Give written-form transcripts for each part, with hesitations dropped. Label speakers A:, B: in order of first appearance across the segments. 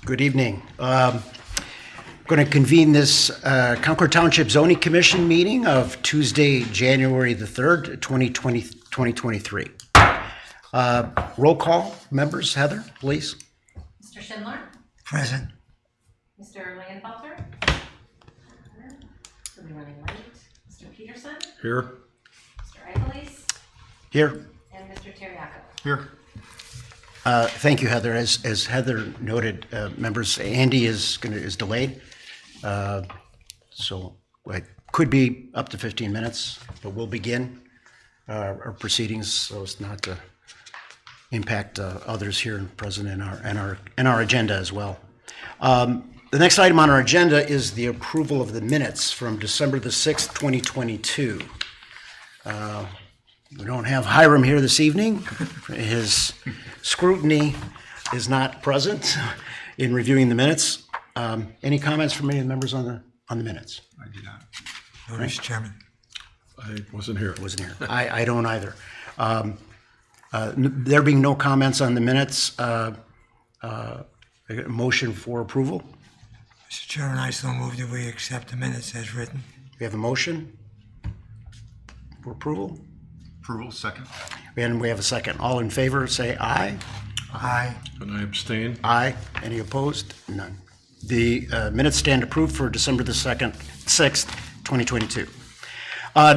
A: Good evening. Going to convene this Concord Township Zoning Commission meeting of Tuesday, January the 3rd, 2023. Roll call, members. Heather, please.
B: Mr. Schindler?
C: Present.
B: Mr. Langenfelter? We'll be running late. Mr. Peterson?
D: Here.
B: Mr. Eichelise?
A: Here.
B: And Mr. Terriaco?
D: Here.
A: Thank you, Heather. As Heather noted, members, Andy is delayed, so it could be up to 15 minutes, but we'll begin our proceedings so as not to impact others here present in our agenda as well. The next item on our agenda is the approval of the minutes from December the 6th, 2022. We don't have Hiram here this evening. His scrutiny is not present in reviewing the minutes. Any comments from any of the members on the minutes?
D: I do not.
C: No, Mr. Chairman.
D: I wasn't here.
A: Wasn't here. I don't either. There being no comments on the minutes, motion for approval.
C: Mr. Chairman, I so move that we accept the minutes as written.
A: We have a motion for approval,
D: Approval, second.
A: and we have a second. All in favor, say aye.
C: Aye.
D: And I abstain.
A: Aye. Any opposed? None. The minutes stand approved for December the 6th, 2022.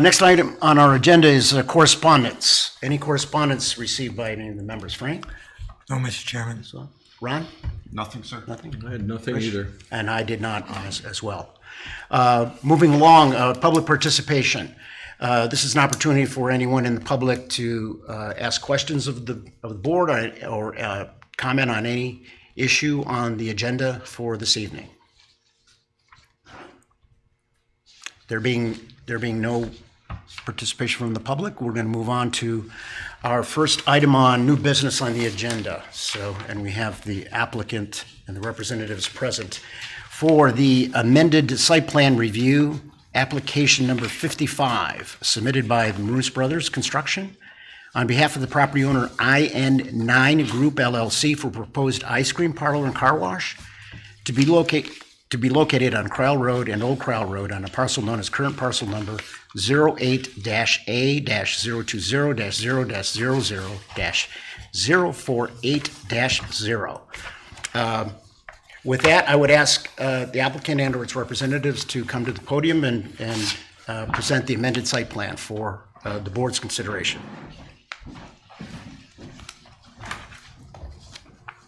A: Next item on our agenda is correspondence. Any correspondence received by any of the members? Frank?
C: No, Mr. Chairman.
A: Ron?
D: Nothing, sir.
A: Nothing?
D: I had nothing either.
A: And I did not as well. Moving along, public participation. This is an opportunity for anyone in the public to ask questions of the board or comment on any issue on the agenda for this evening. There being no participation from the public, we're going to move on to our first item on new business on the agenda. And we have the applicant and the representatives present for the amended site plan review, application number 55, submitted by the Maroons Brothers Construction on behalf of the property owner IN9 Group LLC for proposed ice cream parlor and car wash to be located on Crowell Road and Old Crowell Road on a parcel known as current parcel number 08-A-020-0-048-0. With that, I would ask the applicant and or its representatives to come to the podium and present the amended site plan for the board's consideration.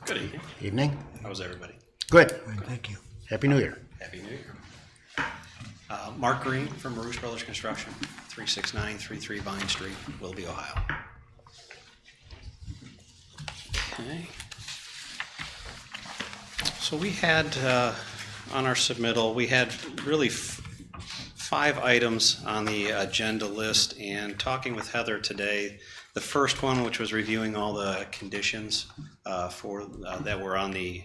E: Good evening.
A: Evening.
E: How's everybody?
A: Good.
C: Thank you.
A: Happy New Year.
E: Happy New Year. Mark Green from Maroons Brothers Construction, 36933 Vine Street, Willoughby, Ohio. Okay. So we had, on our submittal, we had really 5 items on the agenda list, and talking with Heather today, the first one, which was reviewing all the conditions that were on the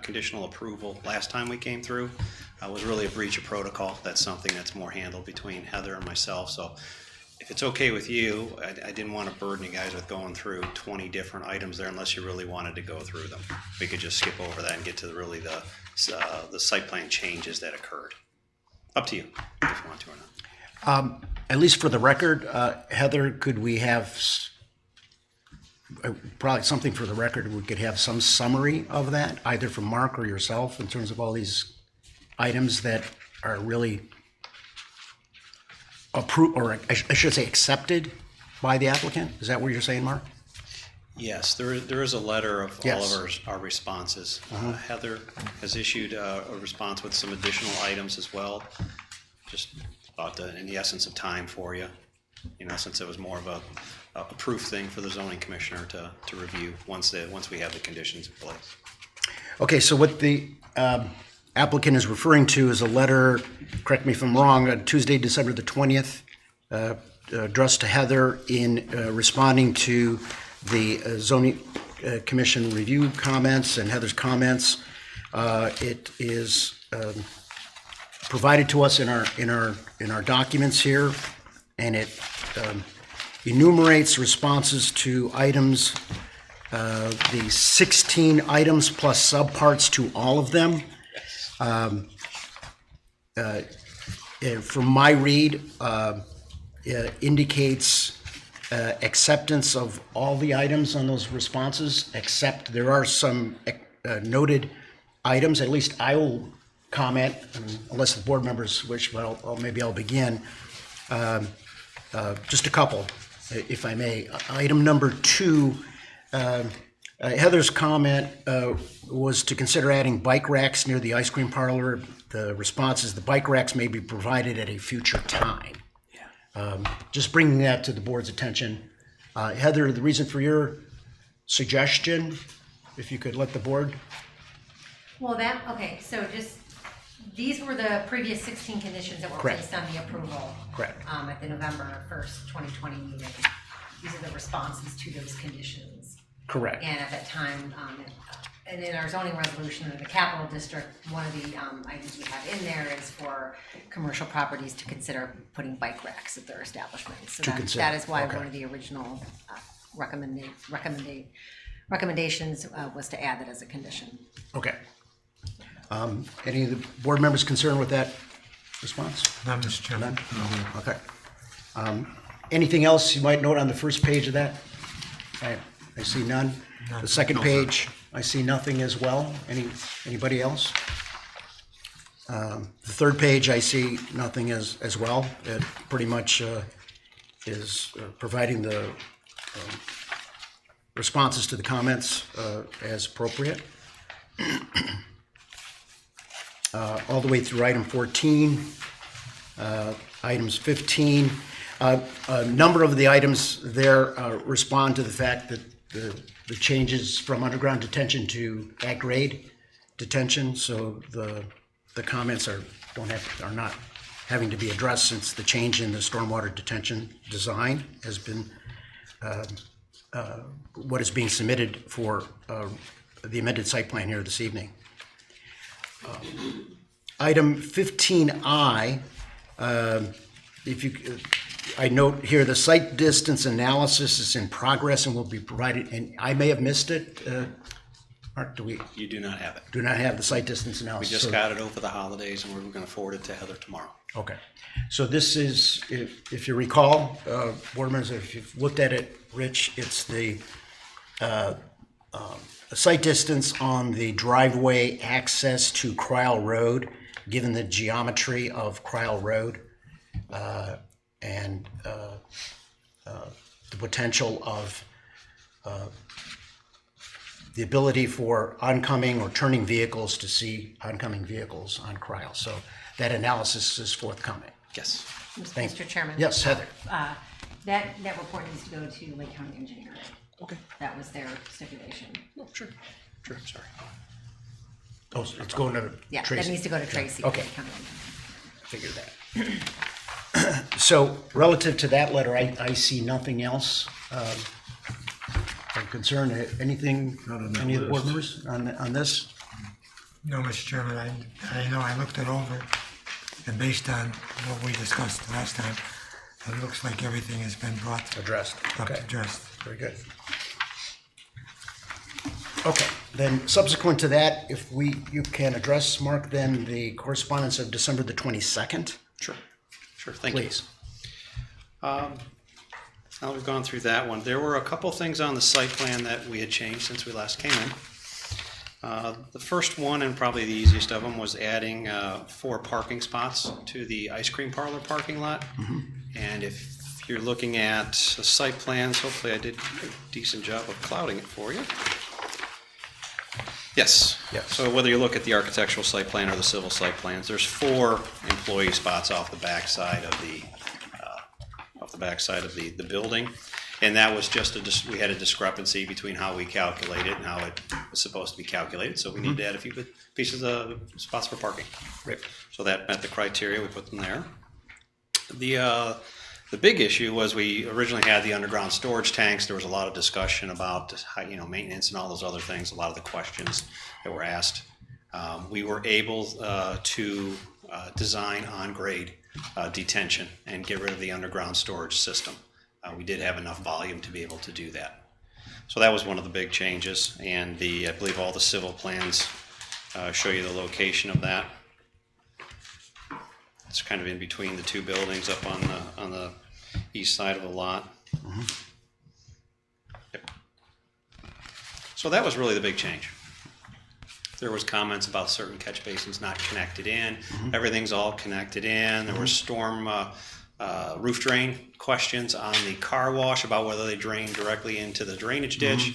E: conditional approval last time we came through, was really a breach of protocol. That's something that's more handled between Heather and myself. So if it's okay with you, I didn't want to burden you guys with going through 20 different items there unless you really wanted to go through them. We could just skip over that and get to the site plan changes that occurred. Up to you if you want to or not.
A: At least for the record, Heather, could we have probably something for the record? We could have some summary of that, either from Mark or yourself, in terms of all these items that are really approved, or I should say accepted by the applicant. Is that what you're saying, Mark?
E: Yes, there is a letter of
A: Yes.
E: all of our responses. Heather has issued a response with some additional items as well, just about in the essence of time for you, since it was more of a proof thing for the zoning commissioner to review once we have the conditions in place.
A: Okay, so what the applicant is referring to is a letter, correct me if I'm wrong, on Tuesday, December the 20th, addressed to Heather in responding to the zoning commission review comments and Heather's comments. It is provided to us in our documents here, and it enumerates responses to items the 16 items plus subparts to all of them. And from my read, indicates acceptance of all the items on those responses, except there are some noted items. At least I will comment, unless the board members wish, but maybe I'll begin. Just a couple, if I may. Item number 2, Heather's comment was to consider adding bike racks near the ice cream parlor. The response is the bike racks may be provided at a future time. Just bringing that to the board's attention. Heather, the reason for your suggestion, if you could let the board.
B: Well, okay, so just, these were the previous 16 conditions that were
A: Correct.
B: placed on the approval.
A: Correct.
B: At the November 1st, 2020 meeting. These are the responses to those conditions.
A: Correct.
B: And at that time, and in our zoning resolution in the capital district, one of the items we have in there is for commercial properties to consider putting bike racks at their establishments. So that is why
A: okay.
B: one of the original recommendations was to add that as a condition.
A: Okay. Any of the board members concerned with that response?
C: No, Mr. Chairman.
A: Okay. Anything else you might note on the first page of that? I see none. The second page, I see nothing as well. Anybody else? The third page, I see nothing as well. It pretty much is providing the responses to the comments as appropriate. All the way through item 14, items 15. A number of the items there respond to the fact that the changes from underground detention to at-grade detention, so the comments are not having to be addressed since the change in the stormwater detention design has been what is being submitted for the amended site plan here this evening. Item 15I, I note here the site distance analysis is in progress and will be provided, and I may have missed it. Mark,
E: You do not have it.
A: do not have the site distance
E: We
A: analysis?
E: just
A: So-
E: got it over the holidays, and we're going to forward it to Heather tomorrow.
A: Okay, so this is, if you recall, board members, if you've looked at it, Rich, it's the site distance on the driveway access to Cryle Road, given the geometry of Cryle Road, and the potential of the ability for oncoming or turning vehicles to see oncoming vehicles on Cryle. So that analysis is forthcoming.
E: Yes.
B: Mr. Chairman?
A: Yes, Heather.
B: That report needs to go to Lake County Engineering.
E: Okay.
B: That was their stipulation.
E: Oh, sure. Sure, sorry.
A: Oh, so it's going to
B: Yeah,
A: Tracy.
B: that needs to go to Tracy.
A: Okay.
B: Lake County Engineering.
A: Figure that. So relative to that letter, I see nothing else of concern. Anything,
D: Not on that
A: any of the board
D: list.
A: members on this?
C: No, Mr. Chairman, I know I looked it over, and based on what we discussed last time, it looks like everything has been brought
A: Addressed.
C: up
A: Okay,
C: to addressed.
A: very good. Okay, then subsequent to that, if you can address, Mark, then the correspondence of December the 22nd,
E: Sure. Sure, thank you.
A: please.
E: Now we've gone through that one. There were a couple things on the site plan that we had changed since we last came in. The first one, and probably the easiest of them, was adding 4 parking spots to the ice cream parlor parking lot. And if you're looking at the site plans, hopefully I did a decent job of clouding it for you. Yes.
A: Yes.
E: So whether you look at the architectural site plan or the civil site plans, there's 4 employee spots off the backside of the the building, and that was just we had a discrepancy between how we calculate it and how it was supposed to be calculated. So we need to add a few pieces of spots for parking.
A: Right.
E: So that met the criteria. We put them there. The big issue was we originally had the underground storage tanks. There was a lot of discussion about how, maintenance and all those other things. A lot of the questions that were asked. We were able to design on-grade detention and get rid of the underground storage system. We did have enough volume to be able to do that. So that was one of the big changes, and I believe all the civil plans show you the location of that. It's kind of in between the two buildings up on the east side of the lot. Yep. So that was really the big change. There was comments about certain catch basins not connected in. Everything's all connected in. There were storm roof drain questions on the car wash about whether they drain directly into the drainage ditch.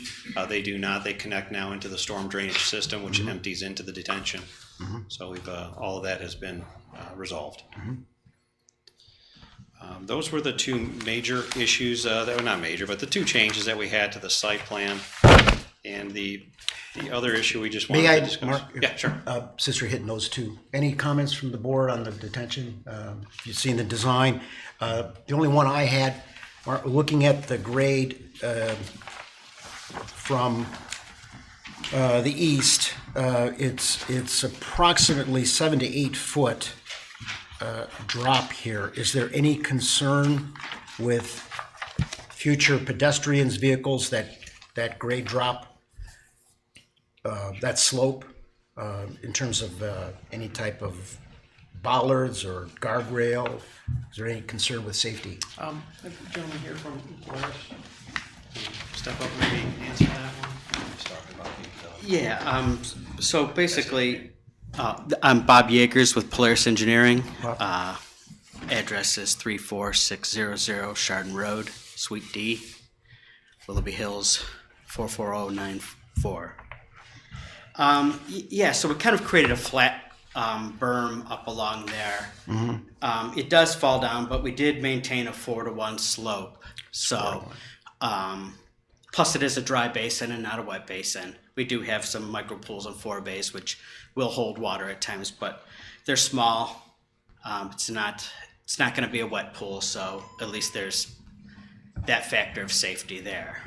E: They do not. They connect now into the storm drainage system, which empties into the detention. So we've all of that has been resolved. Those were the two major issues that were not major, but the two changes that we had to the site plan. And the other issue we just wanted
A: May I,
E: to discuss.
A: Mark?
E: Yeah, sure.
A: Since you're hitting those two, any comments from the board on the detention? If you've seen the design, the only one I had, looking at the grade from the east, it's approximately 7 to 8 foot drop here. Is there any concern with future pedestrians, vehicles, that grade drop? That slope, in terms of any type of bollards or guardrail? Is there any concern with safety?
E: The gentleman here from Polaris, step up and maybe answer that one. He's talking about the
F: Yeah, so basically, I'm Bob Yeagers with Polaris Engineering. Address is 34600 Chardon Road, Suite D, Willoughby Hills, 44094. Yeah, so we kind of created a flat berm up along there. It does fall down, but we did maintain a 4-to-1 slope. So, plus it is a dry basin and not a wet basin. We do have some micro pools and forebays which will hold water at times, but they're small. It's not going to be a wet pool, so at least there's that factor of safety there.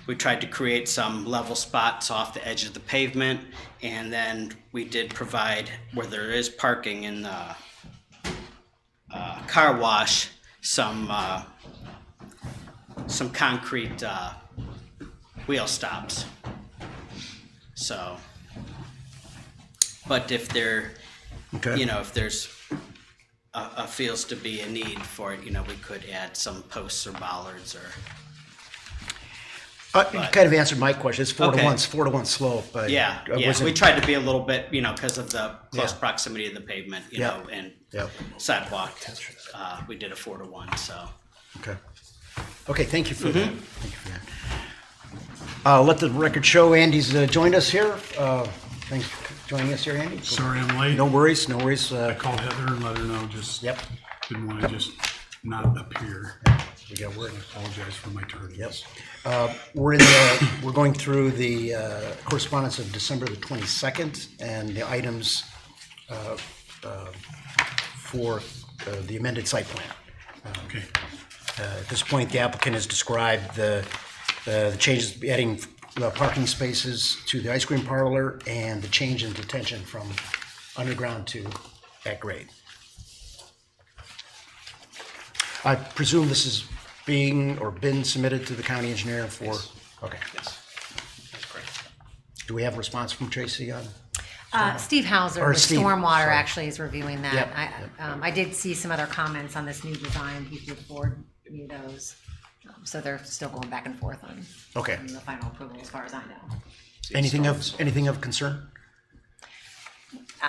F: We tried to create some level spots off the edge of the pavement, and then we did provide, where there is parking in the car wash, some concrete wheel stops. So, but if there,
A: Okay.
F: if there's feels to be a need for it, we could add some posts or bollards or.
A: You kind of answered my question. It's 4 to
F: Okay.
A: 1, 4 to 1 slope. But
F: Yeah,
A: I
F: yeah.
A: wasn't-
F: We tried to be a little bit, because of the close
A: Yeah.
F: proximity of the pavement,
A: Yeah.
F: and
A: Yeah.
F: sidewalk. We did a 4-to-1, so.
A: Okay. Okay, thank you for that. Thank you for that. Let the record show Andy's joined us here. Thanks for joining us here, Andy.
G: Sorry I'm late.
A: No worries, no worries.
G: I called Heather and let her know, just
A: Yep.
G: didn't want to just not appear.
A: We got word.
G: I apologize for my tardiness.
A: Yes. We're going through the correspondence of December the 22nd and the items for the amended site plan.
G: Okay.
A: At this point, the applicant has described the changes, adding parking spaces to the ice cream parlor and the change in detention from underground to at grade. I presume this is been submitted to the county engineer for?
E: Yes.
A: Okay.
E: Yes, that's correct.
A: Do we have a response from Tracy on?
B: Steve Hauser
A: Or
B: with
A: Steve,
B: Stormwater
A: sorry.
B: actually is reviewing that.
A: Yep,
B: I did see some other comments on this new design. He did forward me those. So they're still going back and forth on
A: Okay.
B: the final approval as far as I know.
A: Anything of concern?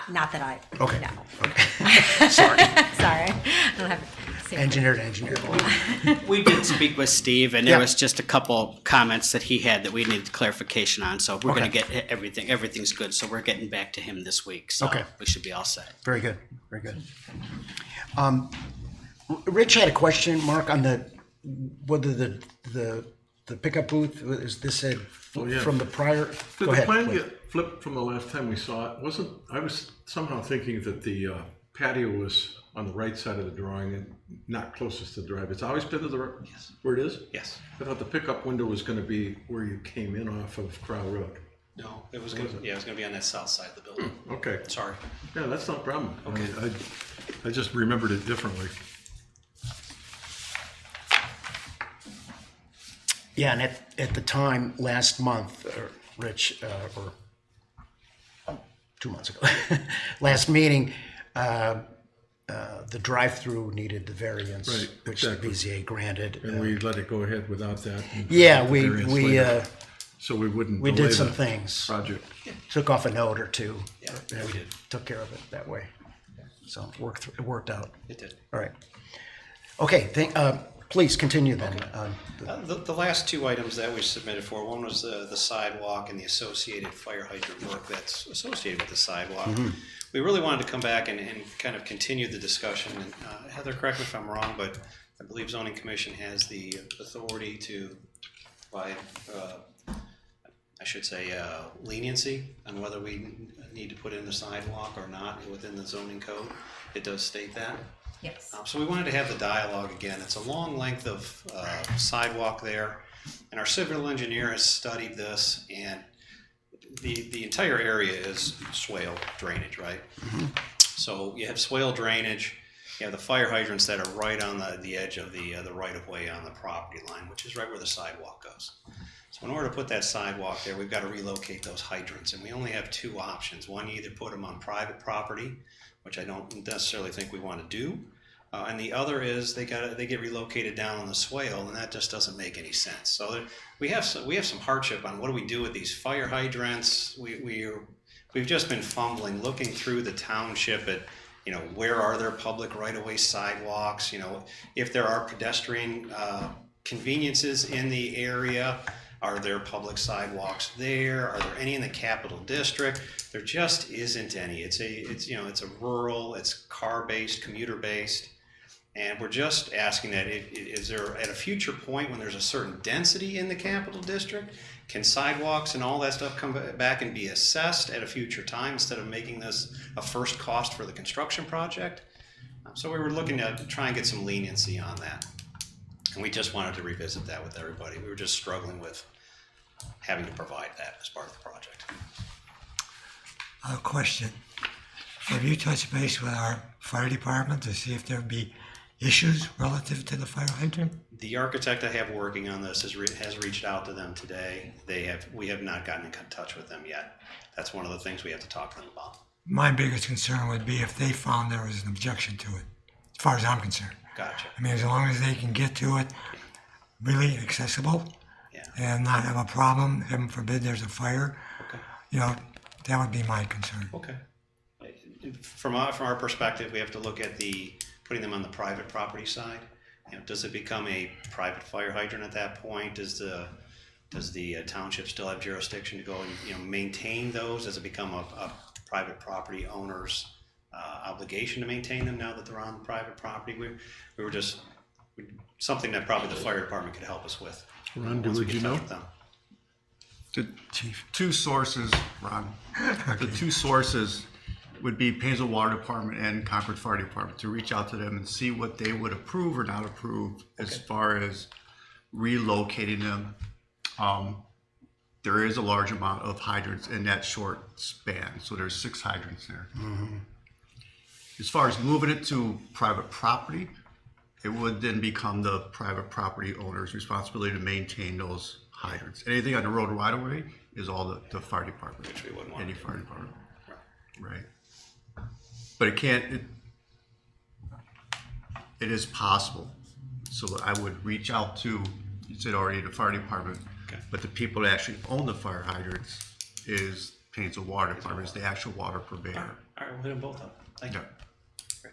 B: Not that I
A: Okay.
B: know.
A: Okay.
B: Sorry. I don't have.
A: Engineer to engineer.
F: We did speak with Steve, and
A: Yeah.
F: there was just a couple comments that he had that we needed clarification on, so we're gonna
A: Okay.
F: get everything's good, so we're getting back to him this week, so
A: Okay.
F: we should be all set.
A: Very good, very good. Rich had a question, Mark, on whether the pickup booth, is this
D: yeah.
A: from the prior?
D: Did
A: Go
D: the
A: ahead.
D: plan
A: please.
D: get flipped from the last time we saw it? I was somehow thinking that the patio was on the right side of the drawing and not closest to the drive. It's always been to the right, where it is?
E: Yes.
D: I thought the pickup window was gonna be where you came in off of Crow Road.
E: No, it was gonna be on that south side of the building.
D: Okay,
E: Sorry.
D: yeah, that's not a problem. Okay. I just remembered it differently.
A: Yeah, and at the time, last month, Rich, or 2 months ago, last meeting, the drive-through needed the variance,
D: Right,
A: which the
D: exactly.
A: BZA granted.
D: And we let it go ahead without that. and
A: Yeah,
D: the
A: we
D: variance later, So we wouldn't
A: we
D: delay
A: did some
D: the
A: things,
D: project.
A: took off a note or two.
E: Yeah,
A: and
E: we did.
A: Took care of it that way. So it worked out.
E: It did.
A: All right. Okay, please continue then.
E: The last two items that we submitted for, one was the sidewalk and the associated fire hydrant work that's associated with the sidewalk. We really wanted to come back and kind of continue the discussion. And Heather, correct me if I'm wrong, but I believe zoning commission has the authority to provide, I should say, leniency on whether we need to put in the sidewalk or not within the zoning code. It does state that.
B: Yes.
E: So we wanted to have the dialogue again. It's a long length of sidewalk there, and our civil engineer has studied this, and the entire area is swale drainage, right? So you have swale drainage, you have the fire hydrants that are right on the edge of the right-of-way on the property line, which is right where the sidewalk goes. So in order to put that sidewalk there, we've got to relocate those hydrants, and we only have two options. One, you either put them on private property, which I don't necessarily think we want to do. And the other is they get relocated down on the swale, and that just doesn't make any sense. So we have some hardship on what do we do with these fire hydrants. We've just been fumbling, looking through the township at, where are there public right-of-way sidewalks? If there are pedestrian conveniences in the area, are there public sidewalks there? Are there any in the Capital District? There just isn't any. It's a rural, it's car-based, commuter-based. And we're just asking that, is there at a future point when there's a certain density in the Capital District, can sidewalks and all that stuff come back and be assessed at a future time instead of making this a first cost for the construction project? So we were looking to try and get some leniency on that. And we just wanted to revisit that with everybody. We were just struggling with having to provide that as part of the project.
C: A question. Have you touched base with our fire department to see if there would be issues relative to the fire hydrant?
E: The architect I have working on this has reached out to them today. We have not gotten in touch with them yet. That's one of the things we have to talk to them about.
C: My biggest concern would be if they found there was an objection to it, as far as I'm concerned.
E: Gotcha.
C: I mean, as long as they can get to it really accessible
E: Yeah.
C: and not have a problem, heaven forbid there's a fire,
E: Okay.
C: that would be my concern.
E: Okay. From our perspective, we have to look at putting them on the private property side. Does it become a private fire hydrant at that point? Does the township still have jurisdiction to go and maintain those? Does it become a private property owner's obligation to maintain them now that they're on private property? We were just something that probably the fire department could help us with.
D: Ron,
E: once we
D: would
E: get
D: you
E: in touch
D: know?
E: with them.
H: The two sources, Ron, the two sources would be Painesville Water Department and Concord Fire Department, to reach out to them and see what they would approve or not approve as far as relocating them. There is a large amount of hydrants in that short span, so there's 6 hydrants there. As far as moving it to private property, it would then become the private property owner's responsibility to maintain those hydrants. Anything on the road right away is all the fire department.
E: Which we wouldn't want
H: Any
E: to do.
H: fire department. Right. But it is possible. So I would reach out to, you said already, the fire department,
E: Okay.
H: but the people that actually own the fire hydrants is Painesville Water Department, is the actual water purveyor.
E: All right, we'll hit them both up. Thank you.
H: Yeah.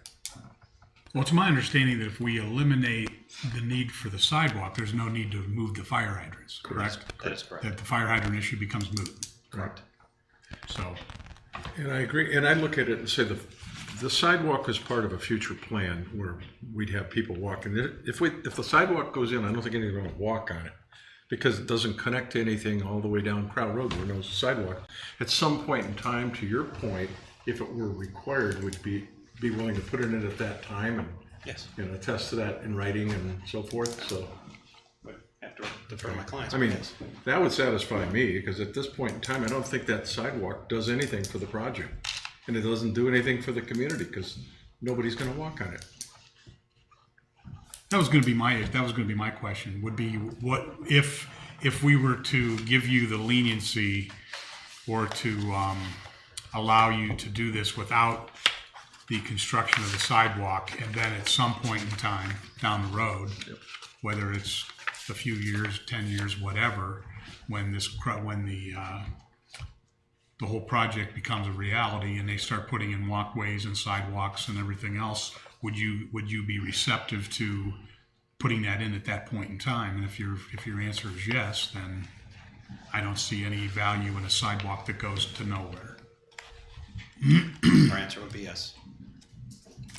G: Well, it's my understanding that if we eliminate the need for the sidewalk, there's no need to move the fire hydrants, correct?
E: That is correct.
G: That the fire hydrant issue becomes moot.
E: Correct.
G: So,
D: And I agree, and I look at it and say the sidewalk is part of a future plan where we'd have people walking. If the sidewalk goes in, I don't think anyone's gonna walk on it, because it doesn't connect to anything all the way down Crowd Road where there's a sidewalk. At some point in time, to your point, if it were required, would be willing to put it in at that time and,
E: Yes.
D: attest to that in writing and so forth, so.
E: But have to defer to my clients.
D: I mean,
E: yes.
D: that would satisfy me, because at this point in time, I don't think that sidewalk does anything for the project. And it doesn't do anything for the community, because nobody's gonna walk on it.
G: That was going to be my question. Would be what if we were to give you the leniency or to allow you to do this without the construction of the sidewalk, and then at some point in time down the road, whether it's a few years, 10 years, whatever, when the whole project becomes a reality and they start putting in walkways and sidewalks and everything else, would you be receptive to putting that in at that point in time? And if your answer is yes, then I don't see any value in a sidewalk that goes to nowhere.
E: Our answer would be yes.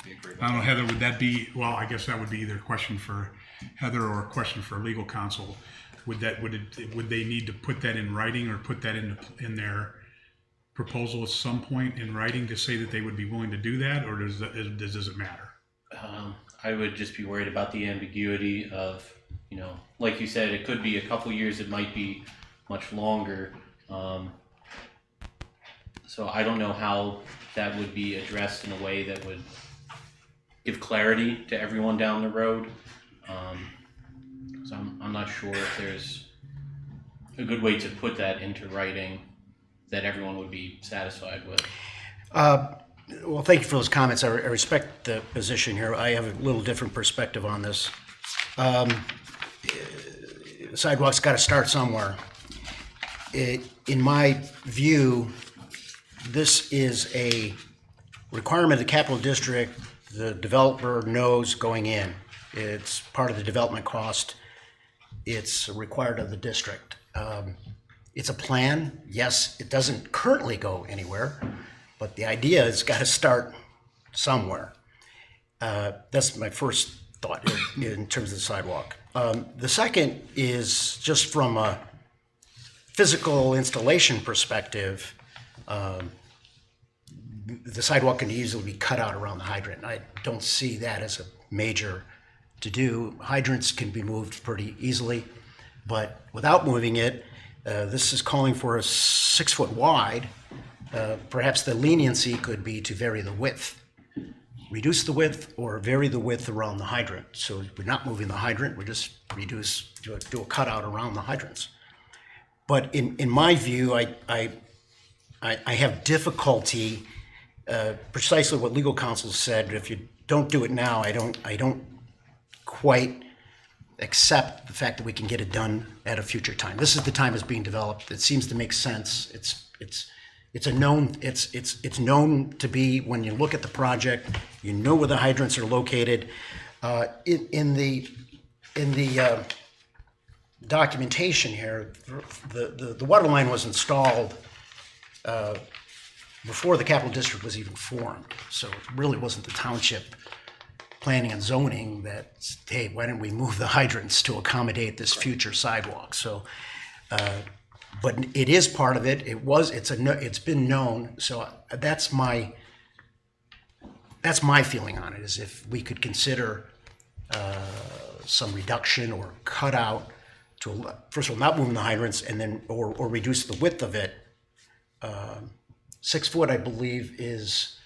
E: We agree with
G: I don't know,
E: that.
G: Heather, would that be, well, I guess that would be either a question for Heather or a question for legal counsel. Would they need to put that in writing or put that in their proposal at some point in writing to say that they would be willing to do that, or does it matter?
I: I would just be worried about the ambiguity of, like you said, it could be a couple years, it might be much longer. So I don't know how that would be addressed in a way that would give clarity to everyone down the road. So I'm not sure if there's a good way to put that into writing that everyone would be satisfied with.
A: Well, thank you for those comments. I respect the position here. I have a little different perspective on this. Sidewalks got to start somewhere. In my view, this is a requirement of the Capital District. The developer knows going in. It's part of the development cost. It's required of the district. It's a plan. Yes, it doesn't currently go anywhere, but the idea has got to start somewhere. That's my first thought in terms of the sidewalk. The second is just from a physical installation perspective. The sidewalk can easily be cut out around the hydrant. I don't see that as a major to do. Hydrants can be moved pretty easily, but without moving it, this is calling for a 6 foot wide. Perhaps the leniency could be to vary the width, reduce the width or vary the width around the hydrant. So we're not moving the hydrant, we just do a cutout around the hydrants. But in my view, I have difficulty, precisely what legal counsel said. If you don't do it now, I don't quite accept the fact that we can get it done at a future time. This is the time it's being developed. It seems to make sense. It's known to be, when you look at the project, you know where the hydrants are located. In the documentation here, the water line was installed before the Capital District was even formed. So it really wasn't the township planning and zoning that, hey, why don't we move the hydrants to accommodate this future sidewalk? So, but it is part of it. It's been known. So that's my feeling on it, is if we could consider some reduction or cut out to, first of all, not moving the hydrants, and then or reduce the width of it. 6 foot, I believe, is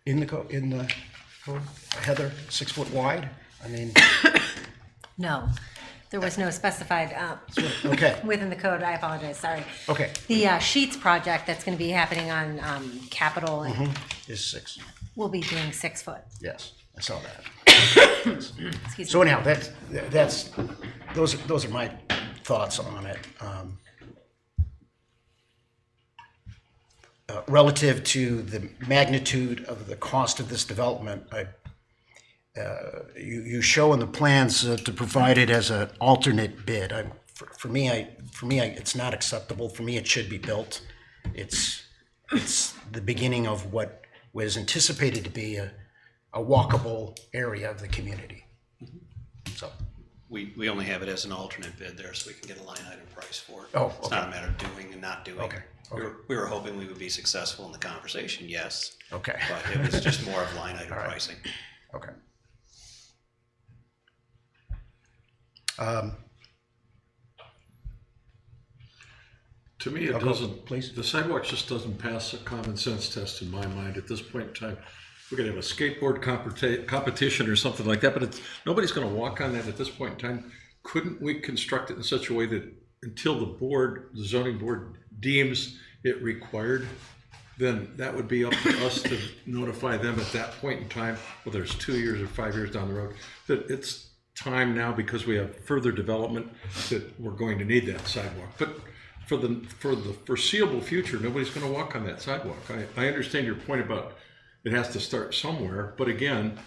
A: in the code. Heather, 6 foot wide. I mean,
B: No, there was no specified
A: okay,
B: within the code. I apologize, sorry.
A: okay,
B: The Sheets project that's going to be happening on Capitol, and
A: is 6.
B: we'll be doing 6 foot.
A: Yes, I saw that.
B: Excuse
A: So
B: me.
A: anyhow, those are my thoughts on it. Relative to the magnitude of the cost of this development, you show in the plans to provide it as an alternate bid. For me, it's not acceptable. For me, it should be built. It's the beginning of what was anticipated to be a walkable area of the community. So,
E: We only have it as an alternate bid there, so we can get a line item price for it.
A: Oh,
E: It's not a matter of doing and not doing.
A: Okay, okay.
E: We were hoping we would be successful in the conversation, yes.
A: okay,
E: But it was just more of line item
A: right.
E: pricing.
A: okay.
D: To me, it
A: I'll go,
D: doesn't,
A: please.
D: the sidewalk just doesn't pass a common sense test in my mind at this point in time. we're gonna have a skateboard competition or something like that, but it's, nobody's gonna walk on that at this point in time. Couldn't we construct it in such a way that until the zoning board deems it required, then that would be up to us to notify them at that point in time, whether it's 2 years or 5 years down the road, that it's time now because we have further development that we're going to need that sidewalk. But for the foreseeable future, nobody's gonna walk on that sidewalk. I understand your point about it has to start somewhere, but again,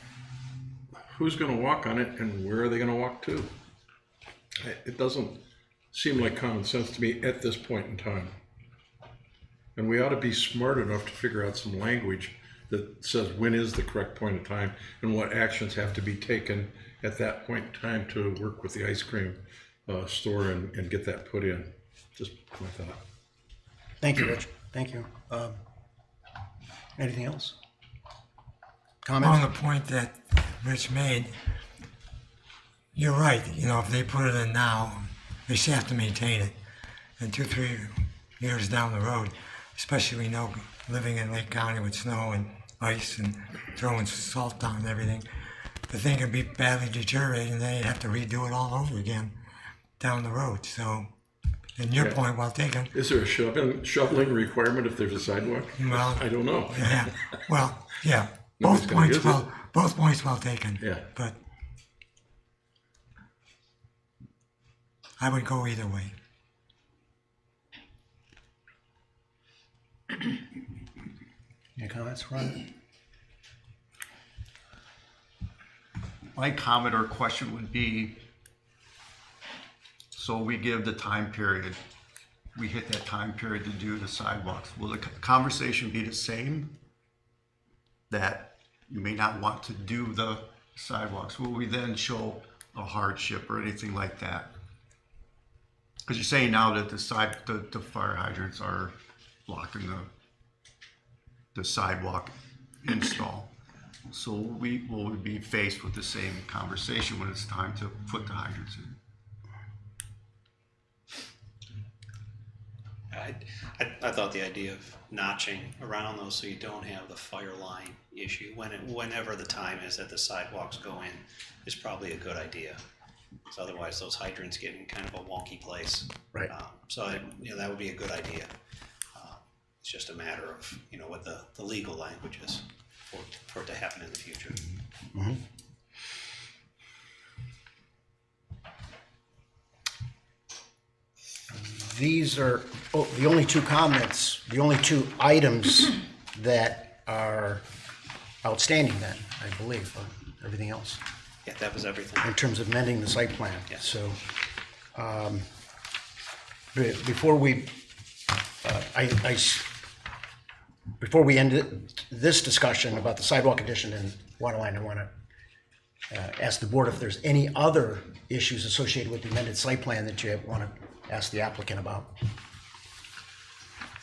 D: who's gonna walk on it and where are they gonna walk to? It doesn't seem like common sense to me at this point in time. And we ought to be smart enough to figure out some language that says when is the correct point in time and what actions have to be taken at that point in time to work with the ice cream store and get that put in. Just my thought.
A: Thank you, Rich. Thank you. Anything else? Comments?
C: On the point that Rich made, you're right. You know, if they put it in now, they still have to maintain it. And 2-3 years down the road, especially we know living in Lake County with snow and ice and throwing salt down and everything, the thing could be badly deteriorated and then you'd have to redo it all over again down the road. So, and your point well taken.
D: Is there a shoveling requirement if there's a sidewalk?
C: Well,
D: I don't know.
C: Yeah. Well, yeah.
D: Nobody's gonna use it.
C: Both points well taken.
D: Yeah.
C: But I would go either way.
A: Any comments, Ron?
H: My comment or question would be, so we give the time period, we hit that time period to do the sidewalks. Will the conversation be the same? That you may not want to do the sidewalks? Will we then show a hardship or anything like that? Because you're saying now that the fire hydrants are blocking the sidewalk install. So will we be faced with the same conversation when it's time to put the hydrants in?
E: I thought the idea of notching around those so you don't have the fire line issue whenever the time is that the sidewalks go in is probably a good idea. So otherwise those hydrants get in kind of a wonky place.
A: Right.
E: That would be a good idea. It's just a matter of, what the legal language is for it to happen in the future.
A: Mm-hmm. These are the only two comments, the only two items that are outstanding then, I believe. Everything else
E: Yeah, that was everything.
A: in terms of amending the site plan.
E: Yes.
A: So before we before we end this discussion about the sidewalk addition and water line, I want to ask the board if there's any other issues associated with the amended site plan that you want to ask the applicant about.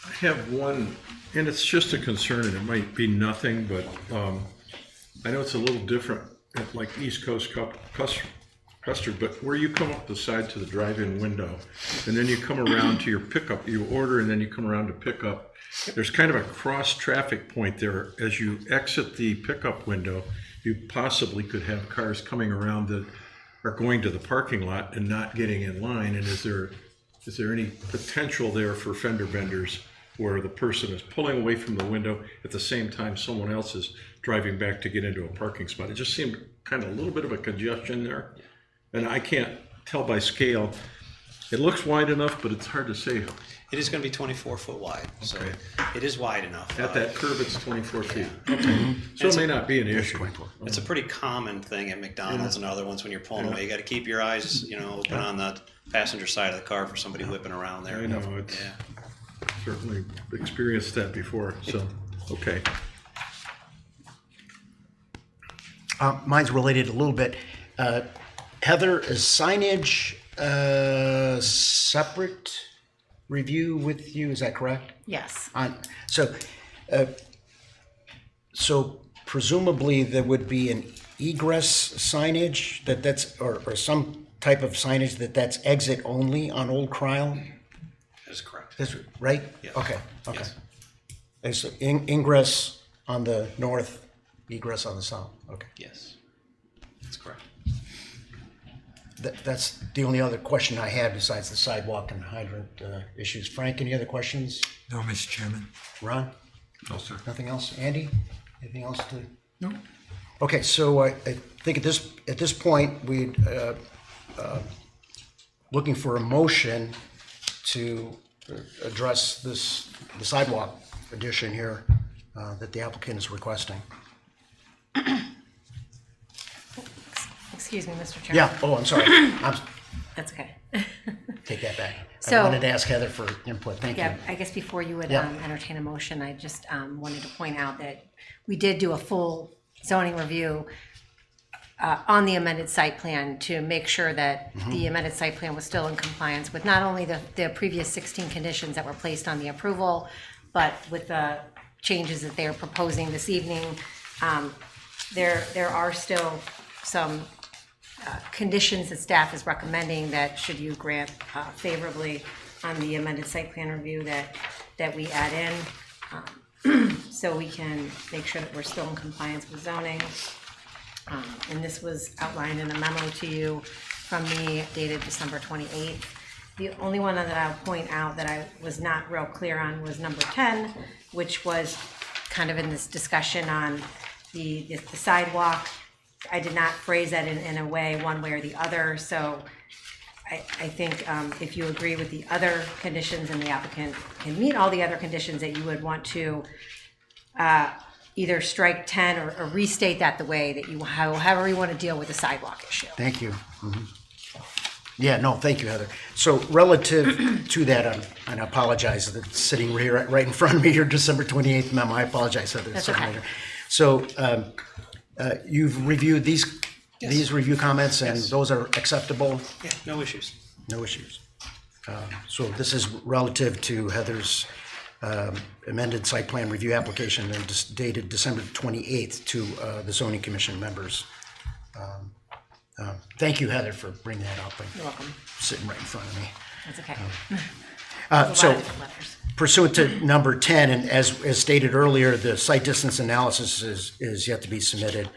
D: I have one, and it's just a concern, and it might be nothing, but I know it's a little different at like East Coast custard, but where you come up the side to the drive-in window, and then you come around to your pickup, you order, and then you come around to pick up. There's kind of a cross-traffic point there. As you exit the pickup window, you possibly could have cars coming around that are going to the parking lot and not getting in line. And is there any potential there for fender benders where the person is pulling away from the window at the same time someone else is driving back to get into a parking spot? It just seemed kind of a little bit of a congestion there. And I can't tell by scale. It looks wide enough, but it's hard to say.
E: It is going to be 24 foot wide, so it is wide enough.
D: At that curve, it's 24 feet. Okay. So it may not be an issue.
E: It's a pretty common thing at McDonald's and other ones when you're pulling away. You got to keep your eyes, open on the passenger side of the car for somebody whipping around there.
D: I know, it's certainly experienced that before, so, okay.
A: Mine's related a little bit. Heather, is signage separate review with you? Is that correct?
B: Yes.
A: So presumably there would be an egress signage that's or some type of signage that's exit only on Old Cryle?
E: That is correct.
A: That's right?
E: Yes.
A: Okay.
E: Yes.
A: And so ingress on the north egress on the south, okay.
E: Yes, that's correct.
A: That's the only other question I had besides the sidewalk and hydrant issues. Frank, any other questions?
C: No, Mr. Chairman.
A: Ron?
H: No, sir.
A: Nothing else? Andy? Anything else to?
C: No.
A: Okay, so I think at this point, we'd looking for a motion to address the sidewalk addition here that the applicant is requesting.
B: Excuse me, Mr. Chairman.
A: Yeah, oh, I'm sorry.
B: That's okay.
A: Take that back. I
B: So-
A: wanted to ask Heather for input. Thank you.
B: Yeah, I guess before you would
A: Yeah.
B: entertain a motion, I just wanted to point out that we did do a full zoning review on the amended site plan to make sure that the amended site plan was still in compliance with not only the previous 16 conditions that were placed on the approval, but with the changes that they are proposing this evening. There are still some conditions that staff is recommending that should you grant favorably on the amended site plan review that we add in, so we can make sure that we're still in compliance with zoning. And this was outlined in a memo to you from me dated December 28th. The only one that I'll point out that I was not real clear on was number 10, which was kind of in this discussion on the sidewalk. I did not phrase that in a way, one way or the other, so I think if you agree with the other conditions and the applicant can meet all the other conditions, that you would want to either strike 10 or restate that the way that you, however you want to deal with the sidewalk issue.
A: Thank you. Yeah, no, thank you, Heather. So relative to that, and I apologize that it's sitting right in front of me here, December 28th memo. I apologize, Heather.
B: That's
A: Sorry,
B: okay.
A: Heather. So you've reviewed these review comments, and those are acceptable?
E: Yeah, no issues.
A: No issues. So this is relative to Heather's amended site plan review application and dated December 28th to the zoning commission members. Thank you, Heather, for bringing that up and
B: You're welcome.
A: sitting right in front of me.
B: That's okay.
A: So
B: A lot of different letters.
A: pursuant to number 10, and as stated earlier, the site distance analysis is yet to be submitted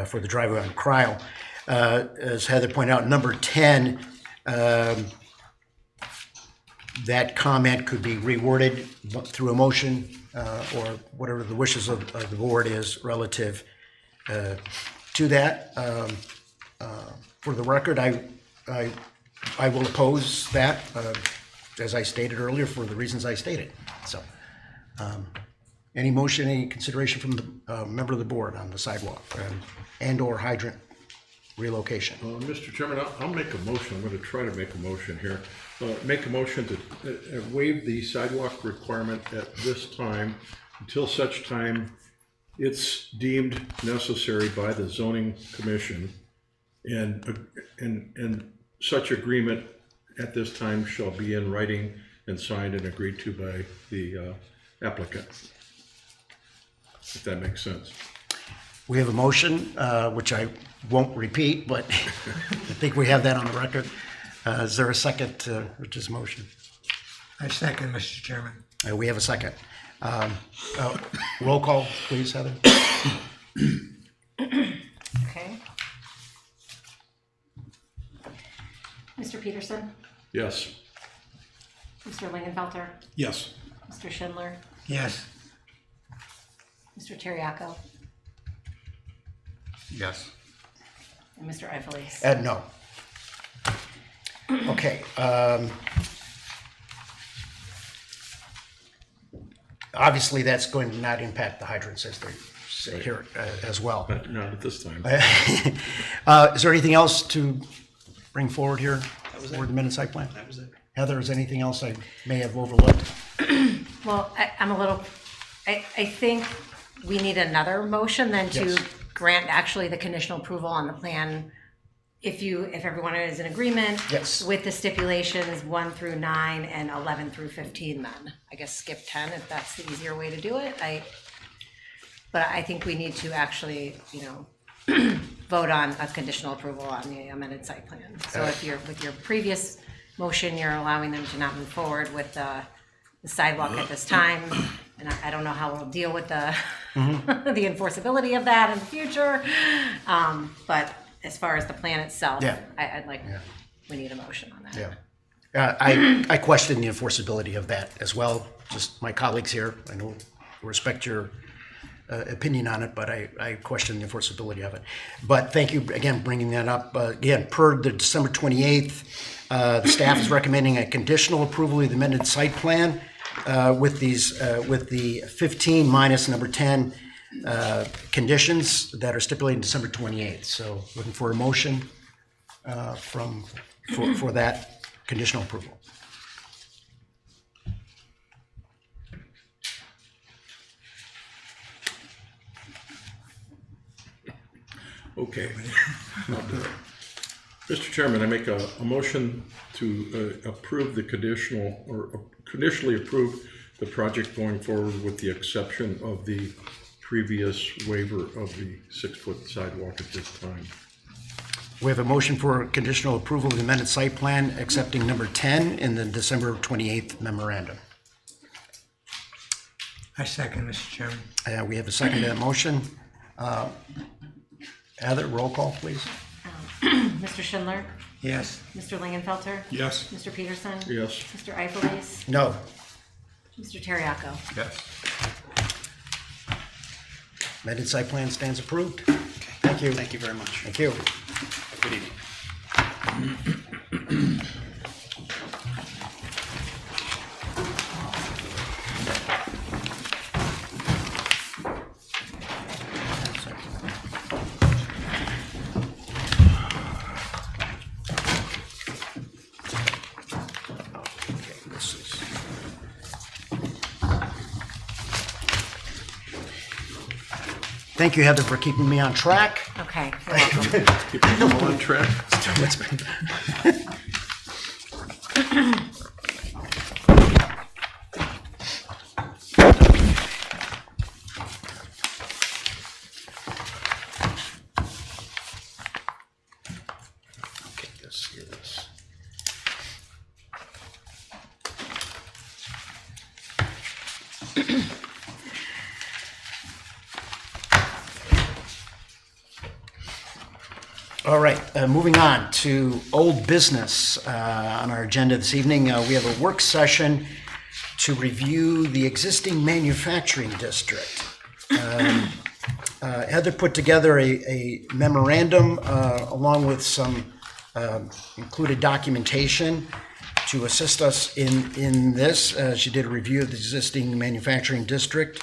A: for the driveway on Cryle. As Heather pointed out, number 10, that comment could be reworded through a motion or whatever the wishes of the board is relative to that. For the record, I will oppose that, as I stated earlier, for the reasons I stated. So, any motion, any consideration from the member of the board on the sidewalk and/or hydrant relocation?
D: Mr. Chairman, I'll make a motion. I'm going to try to make a motion here. Make a motion to waive the sidewalk requirement at this time until such time it's deemed necessary by the zoning commission, and such agreement at this time shall be in writing and signed and agreed to by the applicant, if that makes sense.
A: We have a motion, which I won't repeat, but I think we have that on the record. Is there a second to Rich's motion?
C: I second, Mr. Chairman.
A: We have a second. Roll call, please, Heather.
B: Okay. Mr. Peterson?
D: Yes.
B: Mr. Lingenfelter?
G: Yes.
B: Mr. Schindler?
C: Yes.
B: Mr. Terriaco?
H: Yes.
B: And Mr. Ifelis?
A: No. Okay. Obviously, that's going to not impact the hydrants as they say here as well.
D: Not at this time.
A: Is there anything else to bring forward here for the minute site plan?
E: That was it.
A: Heather, is anything else I may have overlooked?
B: Well, I'm a little, I think we need another motion then to
A: Yes.
B: grant actually the conditional approval on the plan. If everyone is in agreement.
A: Yes.
B: With the stipulations 1 through 9 and 11 through 15 then. I guess skip 10 if that's the easier way to do it. But I think we need to actually, vote on a conditional approval on the amended site plan. So if you're, with your previous motion, you're allowing them to not move forward with the the sidewalk at this time. And I don't know how we'll deal with the, the enforceability of that in the future. But as far as the plan itself,
A: Yeah.
B: I'd like, we need a motion on that.
A: Yeah. I question the enforceability of that as well. Just my colleagues here, I know, respect your opinion on it, but I question the enforceability of it. But thank you again bringing that up. Again, per the December 28th, the staff is recommending a conditional approval of the amended site plan with the 15 minus number 10 conditions that are stipulated December 28th. So looking for a motion for that conditional approval.
D: Okay. I'll do it. Mr. Chairman, I make a motion to approve the conditional, or conditionally approve the project going forward with the exception of the previous waiver of the 6-foot sidewalk at this time.
A: We have a motion for conditional approval of the amended site plan accepting number 10 in the December 28th memorandum.
C: I second, Mr. Chairman.
A: We have a second to that motion. Heather, roll call, please.
B: Mr. Schindler?
C: Yes.
B: Mr. Lingenfelter?
G: Yes.
B: Mr. Peterson?
D: Yes.
B: Mr. Eiffelise?
A: No.
B: Mr. Terriaco?
H: Yes.
A: Amended site plan stands approved. Thank you.
E: Thank you very much.
A: Thank you.
E: Good evening.
A: Thank you, Heather, for keeping me on track.
B: Okay, you're welcome.
D: Keep it on track.
A: Okay, let's hear this. All right, moving on to old business on our agenda this evening. We have a work session to review the existing manufacturing district. Heather put together a memorandum along with some included documentation to assist us in this. She did a review of the existing manufacturing district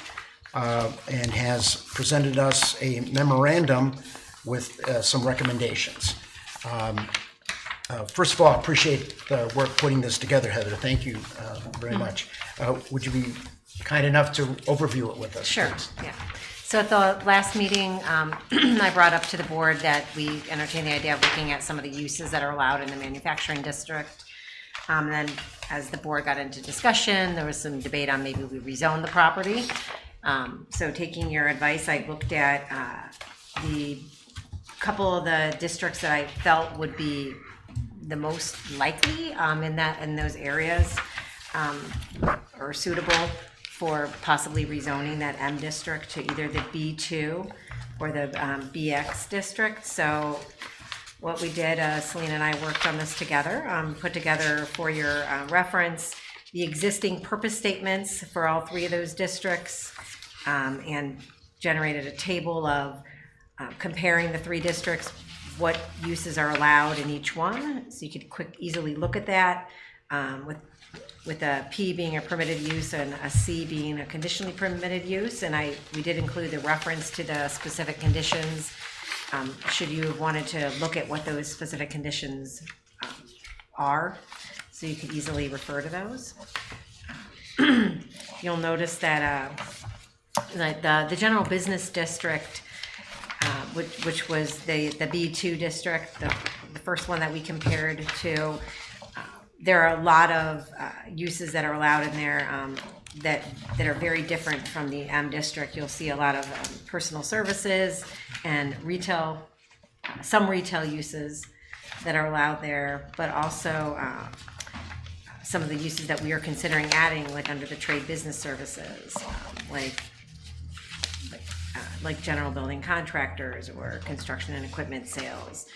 A: and has presented us a memorandum with some recommendations. First of all, I appreciate the work putting this together, Heather. Thank you very much. Would you be kind enough to overview it with us?
B: Sure,
A: please?
B: yeah. So at the last meeting, I brought up to the board that we entertained the idea of looking at some of the uses that are allowed in the manufacturing district. Then as the board got into discussion, there was some debate on maybe we rezone the property. So taking your advice, I looked at the couple of the districts that I felt would be the most likely in those areas or suitable for possibly rezoning that M district to either the B2 or the BX district. So what we did, Selena and I worked on this together, put together for your reference the existing purpose statements for all three of those districts, and generated a table of comparing the three districts, what uses are allowed in each one. So you could easily look at that, with a P being a permitted use and a C being a conditionally permitted use. And we did include the reference to the specific conditions, should you have wanted to look at what those specific conditions are, so you could easily refer to those. You'll notice that the general business district, which was the B2 district, the first one that we compared to, there are a lot of uses that are allowed in there that are very different from the M district. You'll see a lot of personal services and retail, some retail uses that are allowed there, but also some of the uses that we are considering adding, like under the trade business services, like general building contractors or construction and equipment sales.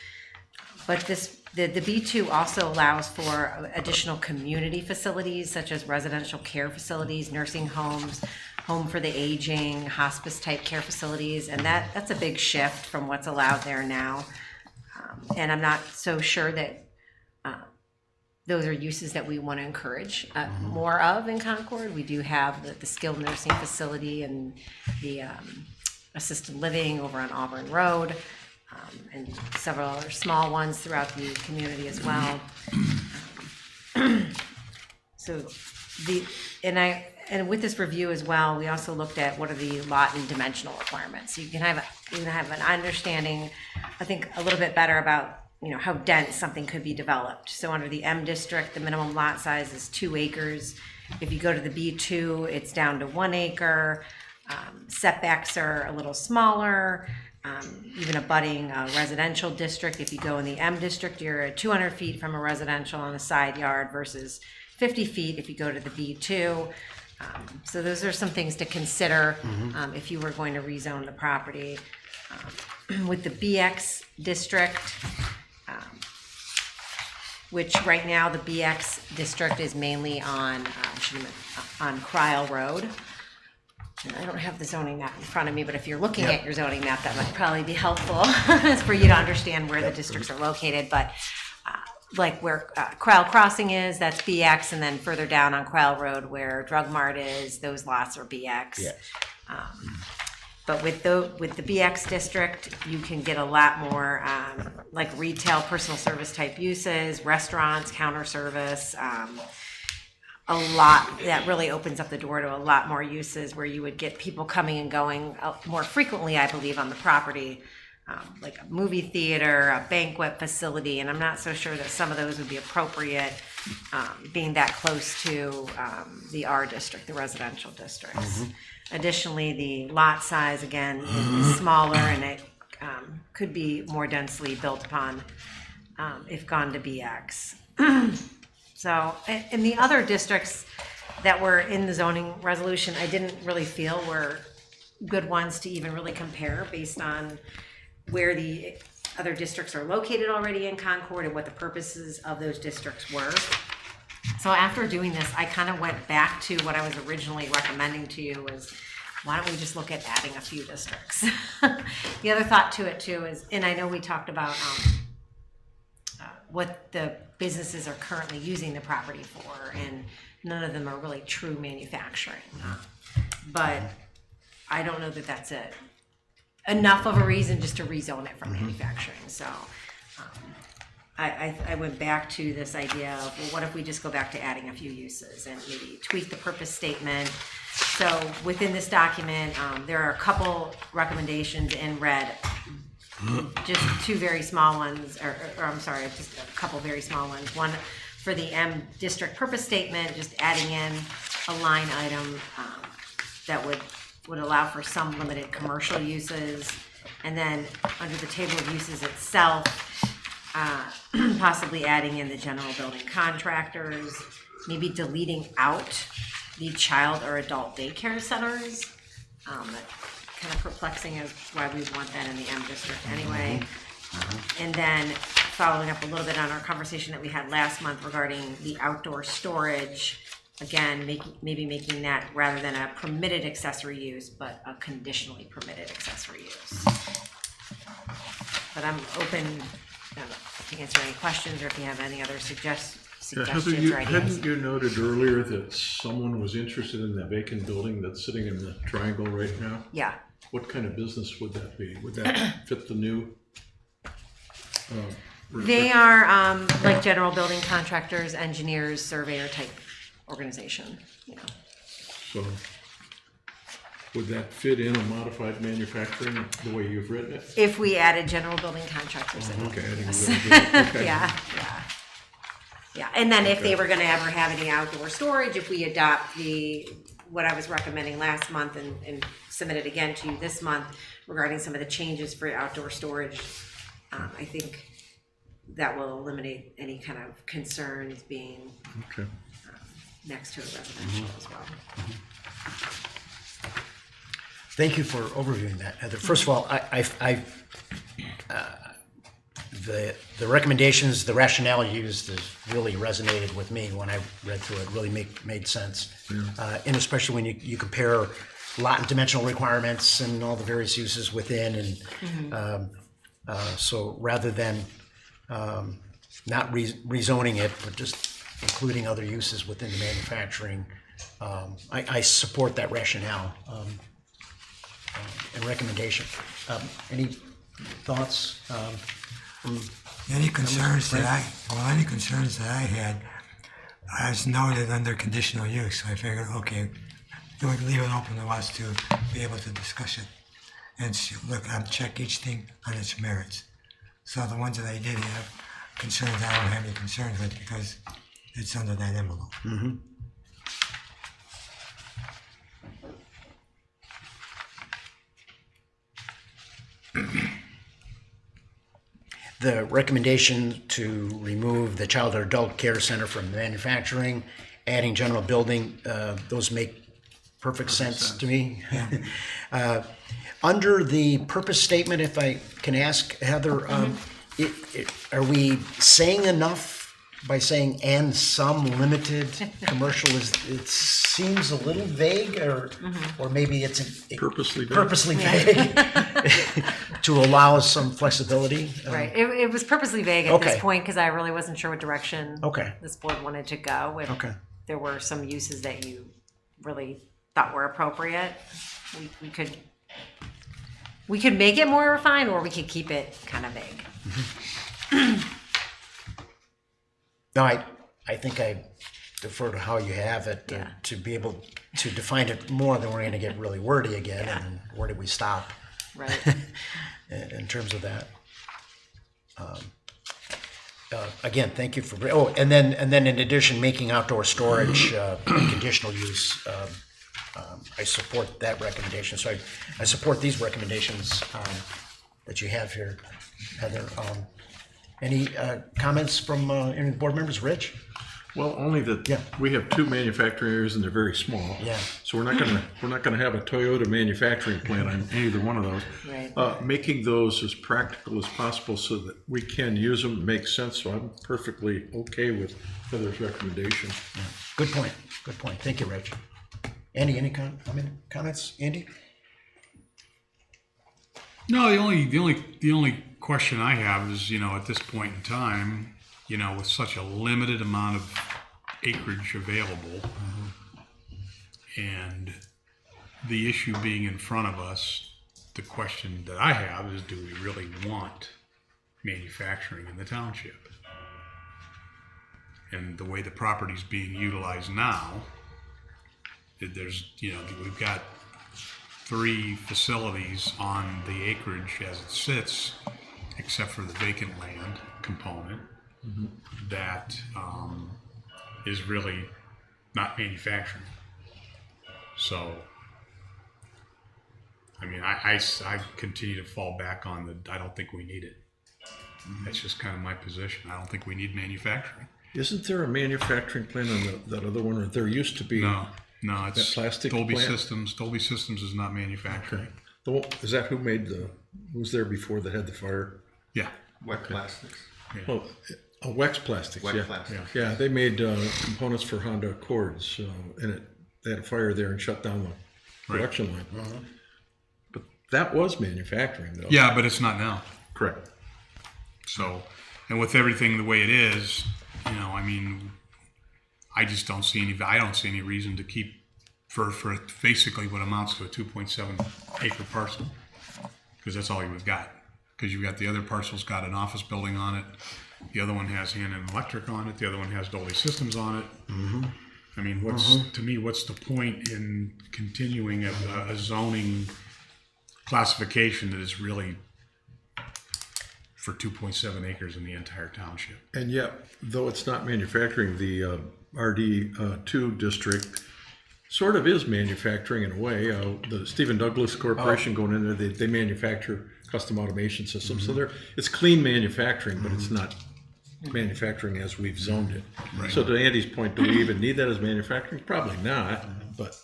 B: But the B2 also allows for additional community facilities such as residential care facilities, nursing homes, home for the aging, hospice type care facilities, and that's a big shift from what's allowed there now. And I'm not so sure that those are uses that we want to encourage more of in Concord. We do have the skilled nursing facility and the assisted living over on Auburn Road, and several other small ones throughout the community as well. And with this review as well, we also looked at what are the lot and dimensional requirements. So you can have an understanding, I think, a little bit better about how dense something could be developed. So under the M district, the minimum lot size is 2 acres. If you go to the B2, it's down to 1 acre. Setbacks are a little smaller. Even abutting a residential district, if you go in the M district, you're at 200 feet from a residential on a side yard versus 50 feet if you go to the B2. So those are some things to consider if you were going to rezone the property. With the BX district, which right now the BX district is mainly on Cryle Road. And I don't have the zoning map in front of me, but if you're looking at your zoning map, that might probably be helpful for you to understand where the districts are located. But like where Cryle Crossing is, that's BX, and then further down on Cryle Road where Drug Mart is, those lots are BX.
A: Yes.
B: But with the BX district, you can get a lot more like retail, personal service type uses, restaurants, counter service, a lot that really opens up the door to a lot more uses where you would get people coming and going more frequently, I believe, on the property, like a movie theater, a banquet facility, and I'm not so sure that some of those would be appropriate being that close to the R district, the residential districts. Additionally, the lot size, again, is smaller, and it could be more densely built upon if gone to BX. So, in the other districts that were in the zoning resolution, I didn't really feel were good ones to even really compare based on where the other districts are located already in Concord and what the purposes of those districts were. So after doing this, I kind of went back to what I was originally recommending to you was, why don't we just look at adding a few districts? The other thought to it too is, and I know we talked about what the businesses are currently using the property for, and none of them are really true manufacturing. But I don't know that that's enough of a reason just to rezone it from manufacturing. So I went back to this idea of, well, what if we just go back to adding a few uses and maybe tweak the purpose statement. So within this document, there are a couple recommendations in red, just two very small ones, or I'm sorry, just a couple very small ones. One for the M district purpose statement, just adding in a line item that would allow for some limited commercial uses. And then under the table of uses itself, possibly adding in the general building contractors, maybe deleting out the child or adult daycare centers. Kind of perplexing as why we want that in the M district anyway. And then following up a little bit on our conversation that we had last month regarding the outdoor storage, again, maybe making that rather than a permitted accessory use, but a conditionally permitted accessory use. But I'm open to answer any questions, or if you have any other suggestions or ideas.
D: Hadn't you noted earlier that someone was interested in that vacant building that's sitting in the triangle right now?
B: Yeah.
D: What kind of business would that be? Would that fit the new?
B: They are like general building contractors, engineers, surveyor type organization. You know.
D: So would that fit in a modified manufacturing the way you've written it?
B: If we added general building contractors in.
D: Okay, I didn't
B: Yes.
D: realize that. Okay.
B: Yeah. And then if they were going to ever have any outdoor storage, if we adopt what I was recommending last month and submit it again to you this month regarding some of the changes for outdoor storage, I think that will eliminate any kind of concerns being
D: Okay.
B: next to a residential as well.
A: Thank you for overviewing that, Heather. First of all, the recommendations, the rationale used has really resonated with me when I read through it. Really made sense, and especially when you compare lot and dimensional requirements and all the various uses within, and so rather than not rezoning it, but just including other uses within the manufacturing, I support that rationale. And recommendation. Any thoughts?
C: Any concerns that I had, as noted under conditional use, so I figured, okay, we would leave it open to us to be able to discuss it. And look, check each thing on its merits. So the ones that I did have concerns, I don't have any concerns with because it's under that envelope.
A: The recommendation to remove the child or adult care center from manufacturing, adding general building, those make perfect sense to me. Under the purpose statement, if I can ask, Heather, are we saying enough by saying "and some limited commercial"? It seems a little vague, or maybe it's
D: Purposely vague.
A: purposely vague to allow some flexibility.
B: Right, it was purposely vague at
A: Okay.
B: this point because I really wasn't sure what direction
A: Okay.
B: this board wanted to go. If
A: Okay.
B: there were some uses that you really thought were appropriate, we could make it more refined, or we could keep it kind of vague.
A: No, I think I defer to how you have it
B: Yeah.
A: to be able to define it more. Then we're going to get really wordy again.
B: Yeah.
A: And where do we stop
B: Right.
A: in terms of that? Again, thank you for. Oh, and then in addition, making outdoor storage conditional use. I support that recommendation. So I support these recommendations that you have here, Heather. Any comments from any board members? Rich?
D: Well, only that
A: Yeah.
D: we have two manufacturing areas and they're very small.
A: Yeah.
D: So we're not gonna have a Toyota manufacturing plant on either one of those.
B: Right.
D: Making those as practical as possible so that we can use them makes sense. So I'm perfectly okay with Heather's recommendation.
A: Good point. Good point. Thank you, Rich. Andy, any comments? Andy?
G: No, the only question I have is, at this point in time, with such a limited amount of acreage available, and the issue being in front of us, the question that I have is, do we really want manufacturing in the township? And the way the property's being utilized now, there's, we've got 3 facilities on the acreage as it sits, except for the vacant land component, that is really not manufacturing. So, I mean, I continue to fall back on I don't think we need it. That's just kind of my position. I don't think we need manufacturing.
D: Isn't there a manufacturing plant on that other one? Or there used to be.
G: No, it's
D: plastic
G: Dolby
D: plant?
G: Systems. Dolby Systems is not manufacturing.
D: Is that who was there before that had the fire?
G: Yeah.
H: Wet plastics.
D: Oh, Wex Plastics.
H: Wet
D: Yeah.
H: plastics.
D: Yeah, they made components for Honda Accords, and they had a fire there and shut down the production line. But that was manufacturing, though.
G: Yeah, but it's not now.
D: Correct.
G: So, and with everything the way it is, I mean, I just don't see any reason to keep for basically what amounts to a 2.7 acre parcel, because that's all you've got. Because you've got the other parcel's got an office building on it, the other one has Hannon Electric on it, the other one has Dolby Systems on it. I mean, to me, what's the point in continuing a zoning classification that is really for 2.7 acres in the entire township?
D: And yet, though it's not manufacturing, the RD2 district sort of is manufacturing in a way. The Stephen Douglas Corporation going in there, they manufacture custom automation systems. So it's clean manufacturing, but it's not manufacturing as we've zoned it. So to Andy's point, do we even need that as manufacturing? Probably not, but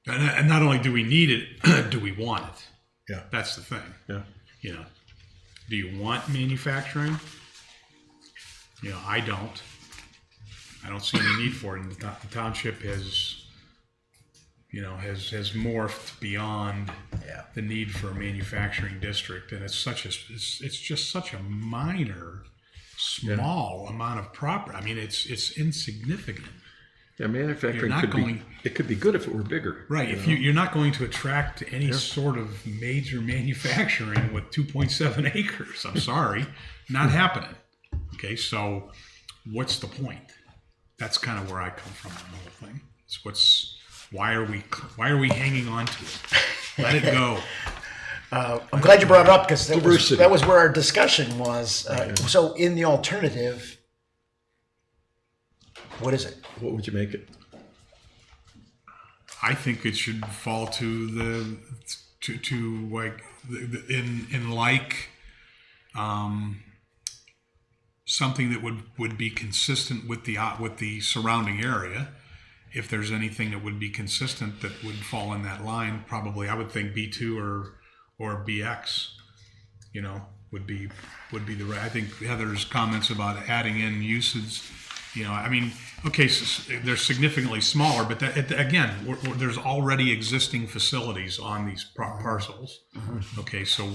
G: And not only do we need it, do we want it?
D: yeah,
G: That's the thing.
D: yeah.
G: You know, do you want manufacturing? You know, I don't. I don't see any need for it. And the township has, you know, has morphed beyond the need for a manufacturing district, and it's just such a minor, small amount of property. I mean, it's insignificant.
D: Yeah, manufacturing
G: You're not
D: could be good if it were bigger.
G: Right. If you're not going to attract any sort of major manufacturing with 2.7 acres, I'm sorry, not happening. Okay, so what's the point? That's kind of where I come from on the whole thing. It's why are we hanging on to it? Let it go.
A: I'm glad you brought it up because
D: Diversity.
A: that was where our discussion was. So in the alternative, what is it?
D: What would you make it?
G: I think it should fall to something that would be consistent with the surrounding area. If there's anything that would be consistent that would fall in that line, probably I would think B2 or BX, you know, would be the right. I think Heather's comments about adding in uses, you know, I mean, okay, so they're significantly smaller, but again, there's already existing facilities on these parcels. Okay, so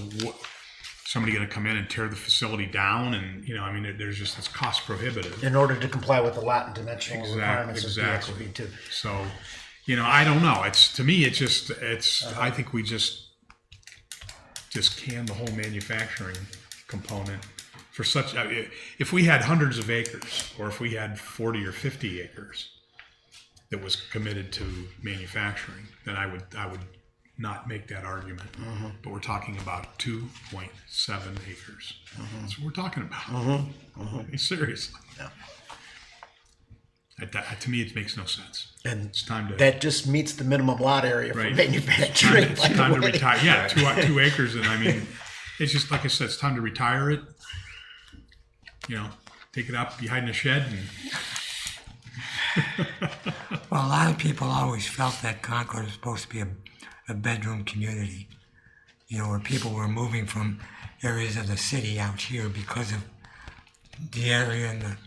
G: somebody going to come in and tear the facility down, and you know, I mean, it's cost prohibitive.
A: In order to comply with the lot and dimensional requirements
G: Exactly.
A: of BX or B2.
G: So, you know, I don't know. To me, I think we just can the whole manufacturing component for such. If we had hundreds of acres, or if we had 40 or 50 acres that was committed to manufacturing, then I would not make that argument. But we're talking about 2.7 acres. That's what we're talking about. Seriously.
A: Yeah.
G: To me, it makes no sense.
A: And
G: It's time to
A: that just meets the minimum lot area for
G: Right.
A: manufacturing.
G: It's
A: by the
G: time to
A: way.
G: retire. Yeah, 2 acres, and I mean, it's just like I said. It's time to retire it. You know, take it out behind the shed, and
C: Well, a lot of people always felt that Concord was supposed to be a bedroom community, you know, where people were moving from areas of the city out here because of the area and the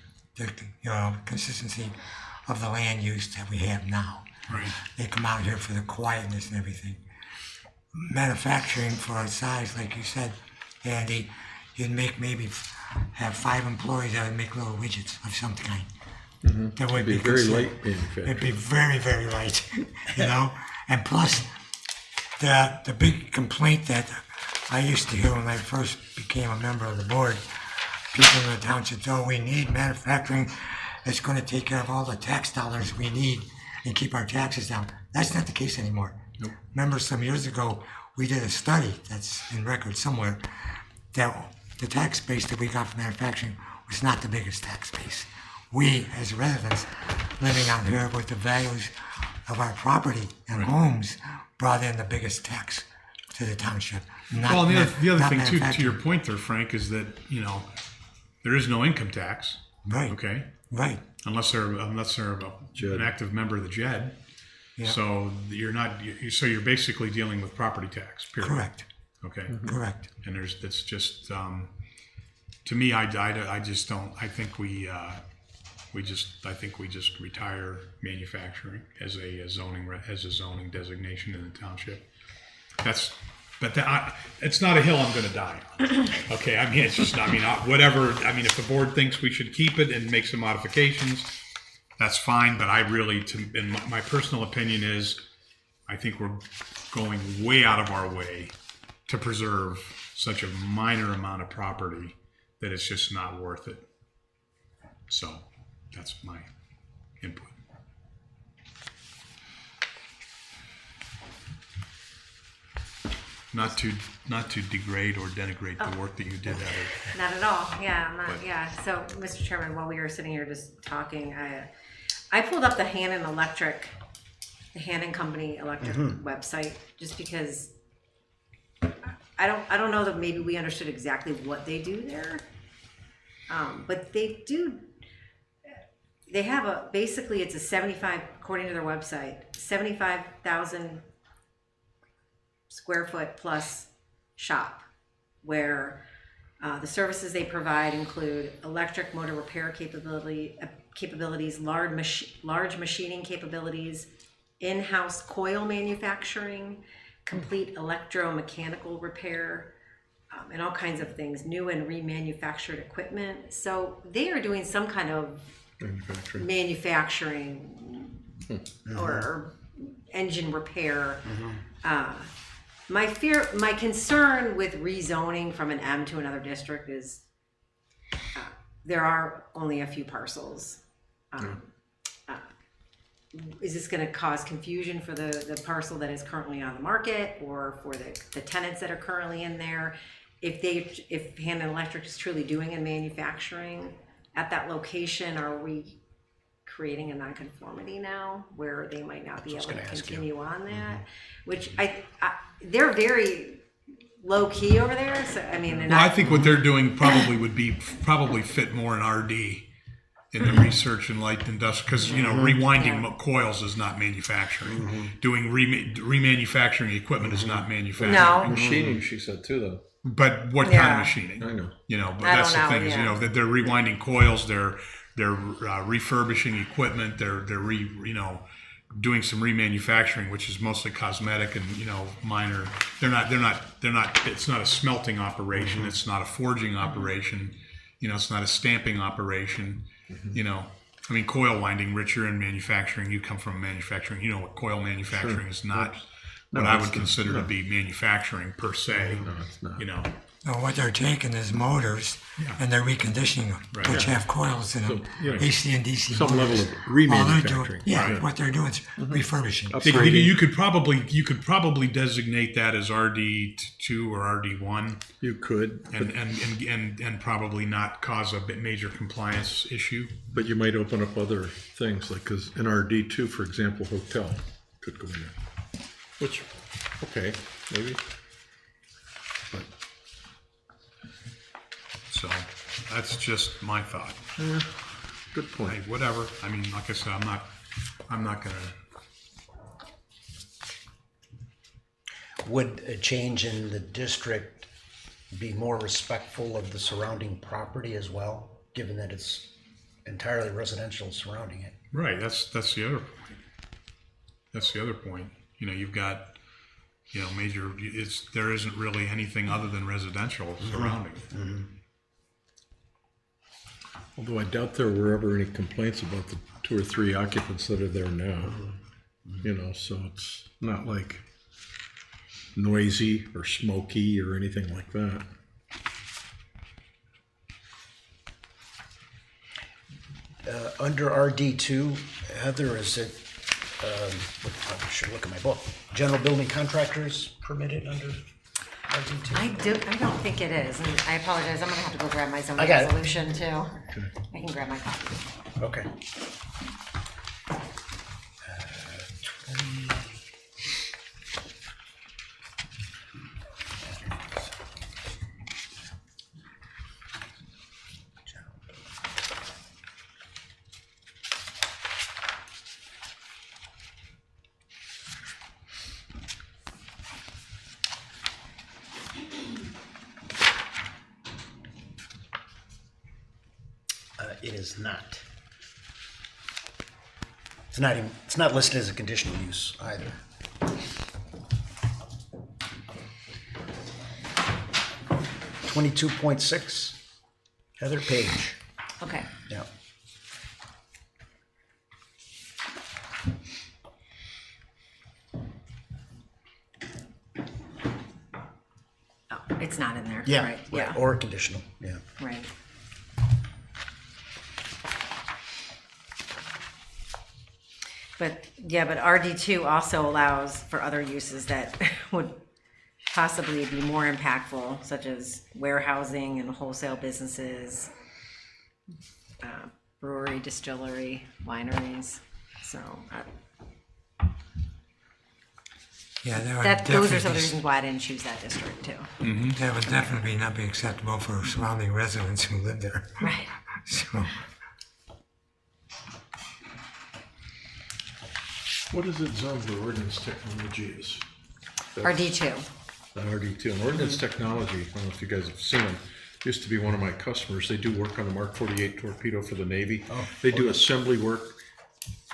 C: you know, consistency of the land use that we have now.
G: right.
C: They come out here for the quietness and everything. Manufacturing for our size, like you said, Andy, you'd make have 5 employees that would make little widgets of some kind. That would
D: Be very
C: considered-
D: light manufacturing.
C: It'd be very, very light, you know? And plus, the big complaint that I used to hear when I first became a member of the board, people in the township said, oh, we need manufacturing. It's going to take care of all the tax dollars we need and keep our taxes down. That's not the case anymore.
G: Nope.
C: Remember some years ago, we did a study that's in record somewhere that the tax base that we got from manufacturing was not the biggest tax base. We, as residents living out here with the values of our property and homes, brought in the biggest tax to the township.
G: Well, and the other
C: not
G: thing too, to your
C: manufacturing.
G: point there, Frank, is that you know there is no income tax.
C: Right.
G: Okay.
C: Right.
G: Unless they're
D: JED.
G: an active member of the JED.
C: Yeah.
G: So so you're basically dealing with property tax. Period.
C: Correct.
G: Okay.
C: Correct.
G: And that's just to me, I just don't. I think we just retire manufacturing as a zoning designation in the township. It's not a hill I'm going to die on. Okay, I mean it's just whatever. I mean if the board thinks we should keep it and make some modifications, that's fine. But I really, in my personal opinion is, I think we're going way out of our way to preserve such a minor amount of property that it's just not worth it. So that's my input. Not to degrade or denigrate the work that you did, Heather.
B: Not at all. Yeah, I'm not.
G: But-
B: Yeah. So, Mr. Chairman, while we were sitting here just talking, I pulled up the Hannon Company electric website just because I don't know that maybe we understood exactly what they do there. But they have basically it's a 75, according to their website, 75,000 square foot plus shop, where the services they provide include electric motor repair capabilities, large machining capabilities, in-house coil manufacturing, complete electromechanical repair, and all kinds of things, new and remanufactured equipment. So they are doing some kind of manufacturing or engine repair. My concern with rezoning from an M to another district is there are only a few parcels. Is this going to cause confusion for the parcel that is currently on the market, or for the tenants that are currently in there? If Hammond Electric is truly doing a manufacturing at that location, are we creating a nonconformity now where they might not be able to continue on that? Which they're very low key over there. So I mean,
G: Well, I think what they're doing probably fit more in RD in the research and light industrial, because rewinding coils is not manufacturing. Doing remanufacturing equipment is not manufacturing.
B: No.
D: Machining, she said too, though.
G: But what kind of machining?
D: I know.
G: But that's the thing is, that they're rewinding coils, they're refurbishing equipment, they're doing some remanufacturing, which is mostly cosmetic and minor. They're not. It's not a smelting operation. It's not a forging operation. It's not a stamping operation. I mean, coil winding. Rich, you're in manufacturing. You come from manufacturing. You know what coil manufacturing is not. What I would consider to be manufacturing per se.
D: No, it's not.
C: No, what they're taking is motors and they're reconditioning them, which have coils in them, AC and DC
D: Some
C: motors.
D: level of
C: All they're
D: remanufacturing.
C: doing, what they're doing is refurbishing.
G: You could probably designate that as RD2 or RD1.
D: You could,
G: and probably not cause a major compliance issue.
D: but you might open up other things, like, because in RD2, for example, hotel could go in there. Which, okay, maybe. But
G: So that's just my thought.
D: good point.
G: Hey, whatever. I mean, like I said, I'm not gonna.
A: Would a change in the district be more respectful of the surrounding property as well, given that it's entirely residential surrounding it?
G: Right. That's the other point. That's the other point. You've got, major. There isn't really anything other than residential surrounding it.
D: Although I doubt there were ever any complaints about the 2 or 3 occupants that are there now. So it's not like noisy or smoky or anything like that.
A: Under RD2, Heather, is it, I should look at my book, general building contractors permitted under RD2?
B: I don't think it is, and I apologize. I'm gonna have to go grab my zoning
A: I got it.
B: resolution too. I can grab my copy.
A: Okay. It is not. It's not listed as a conditional use either. .6, Heather Page.
B: Okay.
A: Yeah.
B: Oh, it's not in there.
A: Yeah.
B: Right. Yeah.
A: Or conditional. Yeah.
B: Right. But RD2 also allows for other uses that would possibly be more impactful, such as warehousing and wholesale businesses, brewery, distillery, wineries. So
C: Yeah, that would
B: That, those are
C: definitely
B: some of the
C: be-
B: reasons why I didn't choose that district too.
C: That would definitely not be acceptable for surrounding residents who live there.
B: Right.
C: So,
D: What is it zoned for ordinance technology is?
B: RD2.
D: The RD2, and ordinance technology, I don't know if you guys have seen them, used to be one of my customers. They do work on the Mark 48 torpedo for the Navy. They do assembly work.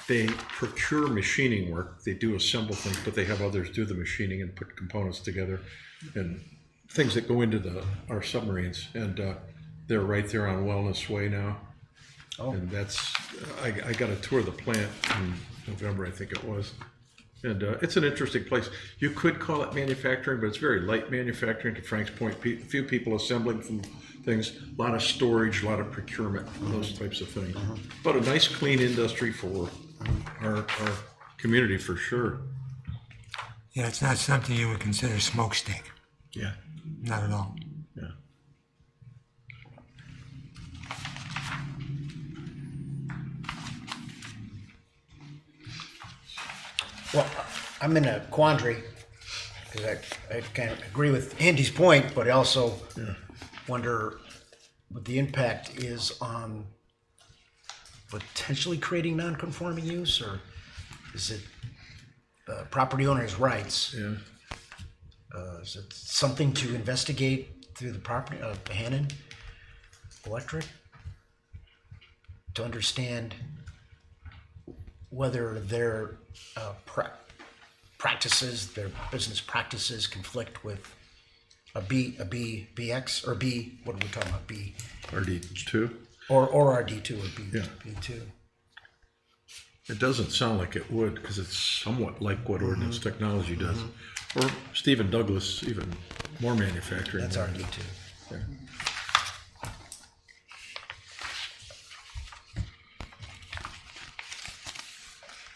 D: They procure machining work. They do assemble things, but they have others do the machining and put components together and things that go into our submarines. And they're right there on Wellness Way now. And that's, I got a tour of the plant in November, I think it was. And it's an interesting place. You could call it manufacturing, but it's very light manufacturing, to Frank's point. Few people assembling from things, a lot of storage, a lot of procurement, those types of things. But a nice, clean industry for our community, for sure.
C: yeah, it's not something you would consider smokestack.
D: Yeah.
C: Not at all.
D: Yeah.
A: Well, I'm in a quandary, because I kind of agree with Andy's point, but I also wonder what the impact is on potentially creating non-conforming use, or is it property owner's rights?
D: Yeah.
A: Is it something to investigate through the property of Hannon Electric to understand whether their practices, their business practices, conflict with a BX or B? What are we talking about? B
D: RD2?
A: or RD2 or B
D: Yeah.
A: B2?
D: It doesn't sound like it would, because it's somewhat like what ordinance technology does. Or Stephen Douglas, even more manufacturing.
A: That's RD2.
D: Yeah.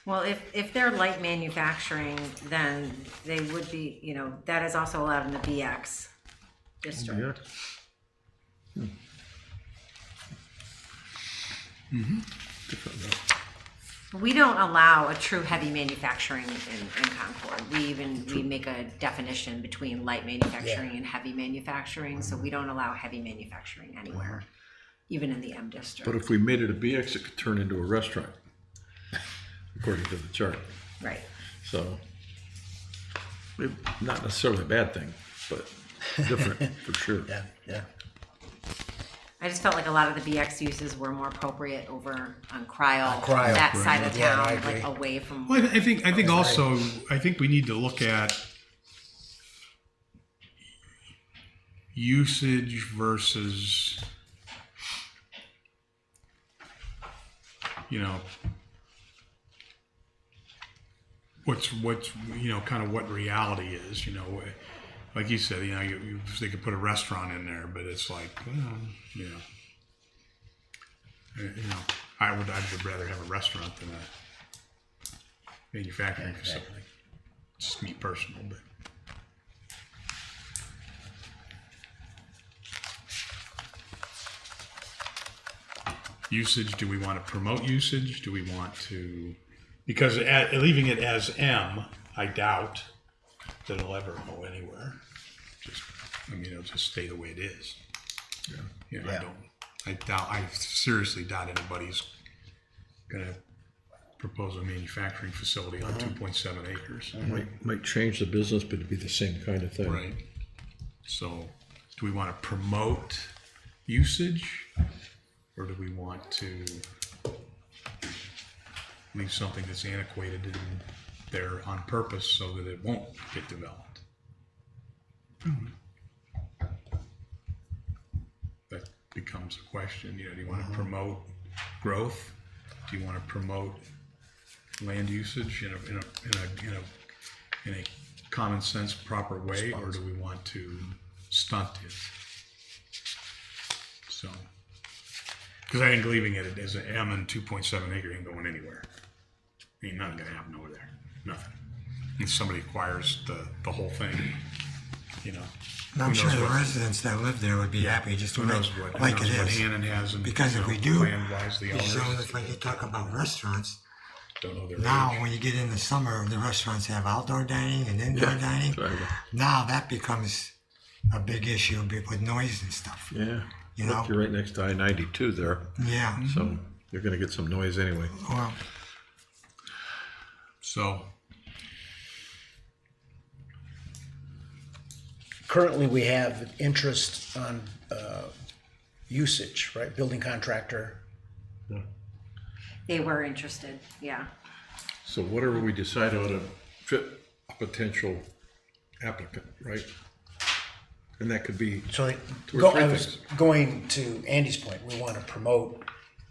B: Well, if they're light manufacturing, then they would be, that is also allowed in the BX district.
D: Yeah. Different,
B: We don't allow a true heavy manufacturing in Concord. We make a definition between light manufacturing and heavy manufacturing, so we don't allow heavy manufacturing anywhere, even in the M district.
D: But if we made it a BX, it could turn into a restaurant, according to the chart.
B: Right.
D: So, not necessarily a bad thing, but different for sure.
A: Yeah.
B: I just felt like a lot of the BX uses were more appropriate over on Cryle,
A: Cryle,
B: that
A: right.
B: side of
A: Yeah,
B: town,
A: I agree.
B: like away from.
G: Well, I think also, I think we need to look at usage versus, what's kind of what reality is, like you said, they could put a restaurant in there, but it's like, I would rather have a restaurant than a manufacturing facility. It's just me personal, but. Usage, do we want to promote usage? Do we want to, because leaving it as M, I doubt that it'll ever go anywhere. It'll just stay the way it is. I seriously doubt anybody's gonna propose a manufacturing facility on 2.7 acres.
D: Might change the business, but it'd be the same kind of thing.
G: Right. So, do we want to promote usage, or do we want to leave something that's antiquated in there on purpose so that it won't get developed? That becomes a question. Do you want to promote growth? Do you want to promote land usage in a common sense, proper way, or do we want to stunt it? So, because I think leaving it as an M and 2.7 acre ain't going anywhere. Ain't nothing gonna happen over there. Nothing. If somebody acquires the whole thing,
C: And
G: who
C: I'm sure
G: knows
C: the
G: what-
C: residents that live there would be happy just to
G: who
C: make
G: knows what,
C: like
G: who knows
C: it
G: what
C: is.
G: Hannon has, and
C: Because if we do,
G: land-wise, the
C: so
G: owners.
C: it's like you talk about restaurants,
G: don't know their
C: Now,
G: age.
C: when you get in the summer, the restaurants have outdoor dining and indoor dining.
D: Right.
C: Now that becomes a big issue with noise and stuff.
D: Yeah.
C: You
D: Look,
C: know?
D: you're right next to I-92 there,
C: Yeah.
D: so you're gonna get some noise anyway.
C: Well,
G: So,
A: Currently, we have interest on usage, right? Building contractor.
B: They were interested, yeah.
D: So whatever we decide ought to fit a potential applicant, right? And that could be,
A: So
D: Two or three
A: I was
D: things.
A: going to Andy's point, we want to promote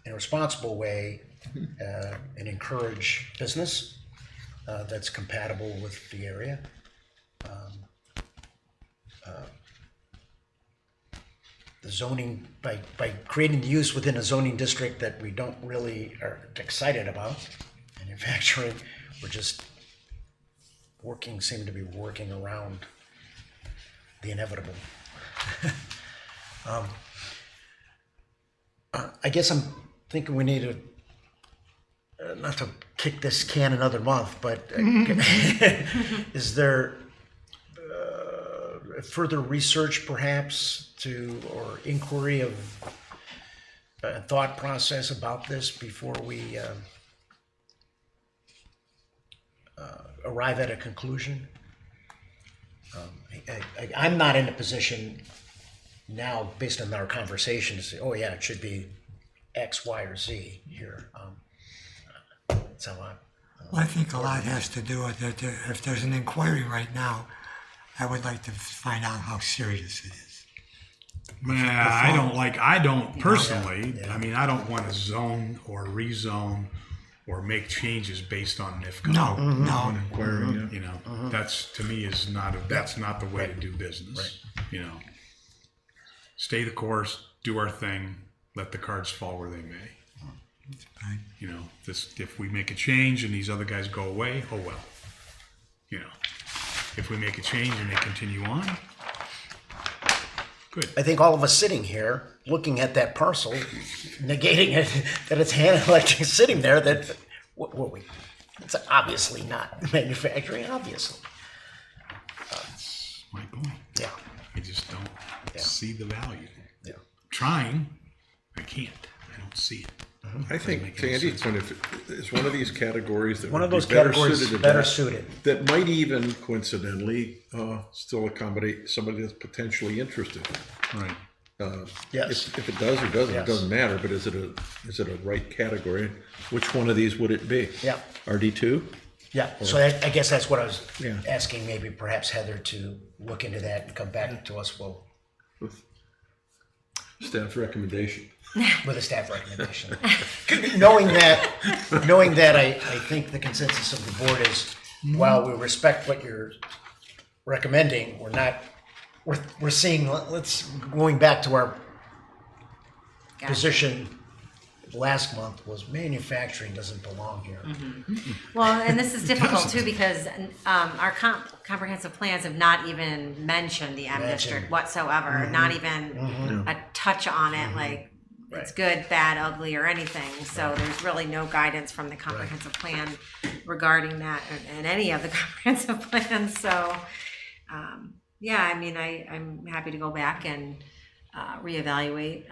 A: in a responsible way and encourage business that's compatible with the area. The zoning, by creating the use within a zoning district that we don't really are excited about, manufacturing, we're just seem to be working around the inevitable. I guess I'm thinking we need to, not to kick this can another month, but is there further research perhaps or inquiry of thought process about this before we arrive at a conclusion? I'm not in a position now, based on our conversation, to say, oh yeah, it should be X, Y, or Z here. That's how
C: I think a lot has to do with it. If there's an inquiry right now, I would like to find out how serious it is.
G: I don't personally, I mean, I don't want to zone or rezone or make changes based on NIFCA.
C: No, no.
D: inquiring,
G: You know, that's, to me, that's not the way to do business. You know, stay the course, do our thing, let the cards fall where they may.
C: Right.
G: You know, if we make a change and these other guys go away, oh well. You know, if we make a change and they continue on, good.
A: I think all of us sitting here, looking at that parcel, negating it, that it's sitting there, that, it's obviously not manufacturing, obviously.
G: That's my point.
A: Yeah,
G: I just don't see the value.
A: yeah.
G: Trying, I can't. I don't see it.
D: I think,
G: make
D: to
G: any
D: Andy's point, if it's one of these categories that
A: One
D: would
A: of
D: be
A: those
D: better
A: categories
D: suited to
A: better
D: that,
A: suited.
D: that might even coincidentally still accommodate somebody that's potentially interested.
G: Right.
A: Yes.
D: If it does or doesn't,
A: Yes.
D: it doesn't matter, but is it a right category? Which one of these would it be?
A: Yeah.
D: RD2?
A: Yeah, so I guess that's what I was
D: Yeah.
A: asking, maybe perhaps Heather to look into that and come back to us
D: With staff recommendation.
A: with a staff recommendation. Knowing that, I think the consensus of the board is, while we respect what you're recommending, we're seeing, going back to our
B: Gotcha.
A: position last month was manufacturing doesn't belong here.
B: Well, and this is difficult too, because our comprehensive plans have not even mentioned the M district whatsoever, not even a touch on it, like it's good, bad, ugly, or anything. So there's really no guidance from the comprehensive plan regarding that and any of the comprehensive plans. So, yeah, I mean, I'm happy to go back and reevaluate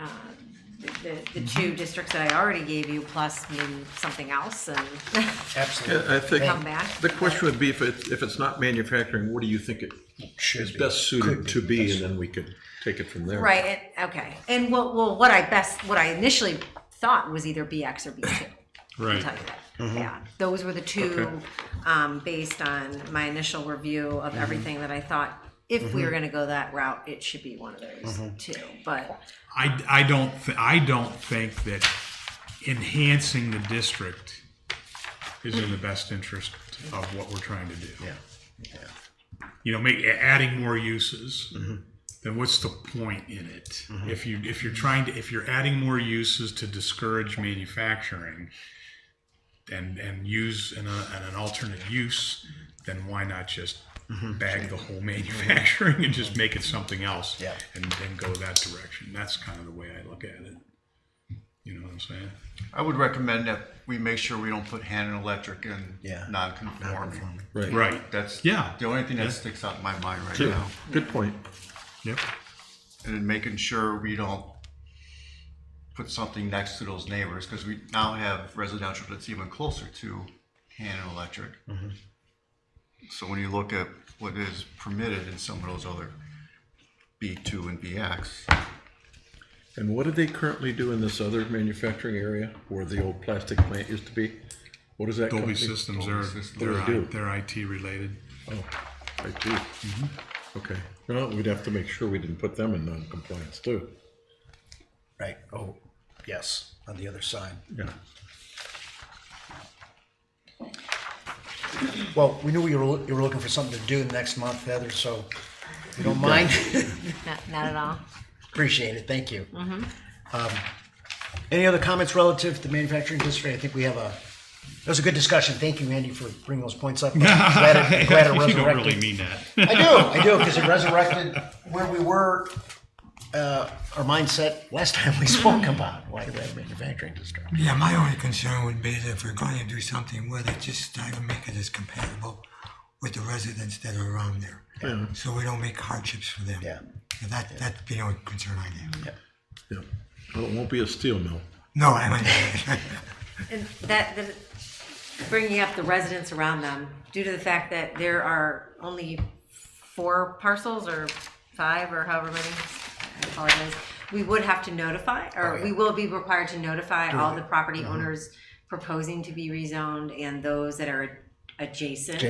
B: the two districts that I already gave you, plus maybe something else, and
A: Absolutely.
D: I think
B: come back.
D: the question would be, if it's not manufacturing, what do you think it
A: Should
D: is
A: be.
D: best
A: Could
D: suited to be,
A: Yes.
D: and then we could take it from there.
B: Right. Okay. And well, what I initially thought was either BX or B2.
G: Right.
B: I'll tell you that. Yeah, those were the two, based on my initial review of everything that I thought. If we were going to go that route, it should be one of those two. But
G: I don't think that enhancing the district is in the best interest of what we're trying to do.
A: Yeah.
G: You know, adding more uses, then what's the point in it? If you're adding more uses to discourage manufacturing and use an alternate use, then why not just bag the whole manufacturing and just make it something else
A: Yeah.
G: and then go that direction? That's kind of the way I look at it. You know what I'm saying?
H: I would recommend that we make sure we don't put Hannon Electric in
A: Yeah.
H: non-conforming.
D: Right.
G: Right.
H: That's
G: Yeah.
H: the only thing that
G: Yeah.
H: sticks out in my mind right
D: Good,
H: now.
D: good point.
G: Yep.
H: And then making sure we don't put something next to those neighbors, because we now have residential that's even closer to Hannon Electric. So when you look at what is permitted in some of those other B2 and BX,
D: And what do they currently do in this other manufacturing area where the old plastic plant used to be? What is that
G: Dolby
D: company?
G: Systems
H: Dolby
G: are
H: Systems.
G: they're,
D: What do they do?
G: they're IT related.
D: Oh, I do. Okay. Well, we'd have to make sure we didn't put them in non-compliance too.
A: Right, oh, yes, on the other side.
D: Yeah.
A: Well, we knew you were looking for something to do next month, Heather, so if you don't mind,
B: Not at all.
A: appreciate it, thank you. Any other comments relative to the manufacturing district? I think we have that was a good discussion. Thank you, Andy, for bringing those points up. I'm glad it
G: You don't
A: resurrected.
G: really mean that.
A: I do, because it resurrected where we were, our mindset last time we spoke about why do we have a manufacturing district.
C: Yeah, my only concern would be that if we're going to do something with it, just try to make it as compatible with the residents that are around there. So we don't make hardships for them.
A: Yeah.
C: That's the only concern I have.
D: Yeah. Well, it won't be a steel mill.
C: No, I mean,
B: And that bringing up the residents around them, due to the fact that there are only 4 parcels or 5 or however many, I apologize, we would have to notify, or we will be required to notify all the property owners proposing to be rezoned and those that are adjacent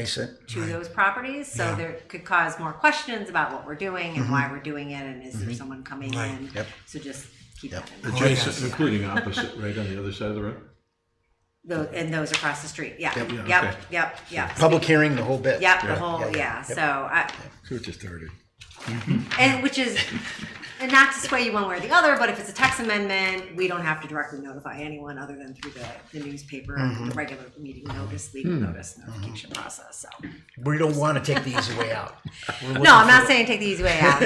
B: to those properties. So there could cause more questions about what we're doing and why we're doing it, and is there someone coming in?
A: Yep.
B: So just keep that in mind.
D: Adjacent, including opposite, right on the other side of the road?
B: And those across the street, yeah,
D: okay.
B: yep.
A: Public hearing, the whole bit.
B: Yep, the whole, yeah, so,
D: So it just started.
B: and which is, and not to sway you one way or the other, but if it's a text amendment, we don't have to directly notify anyone other than through the newspaper, the regular meeting notice, legal notice notification process, so.
A: We don't want to take the easy way out. We're looking
B: No, I'm
A: for
B: not
A: the-
B: saying take the easy way out.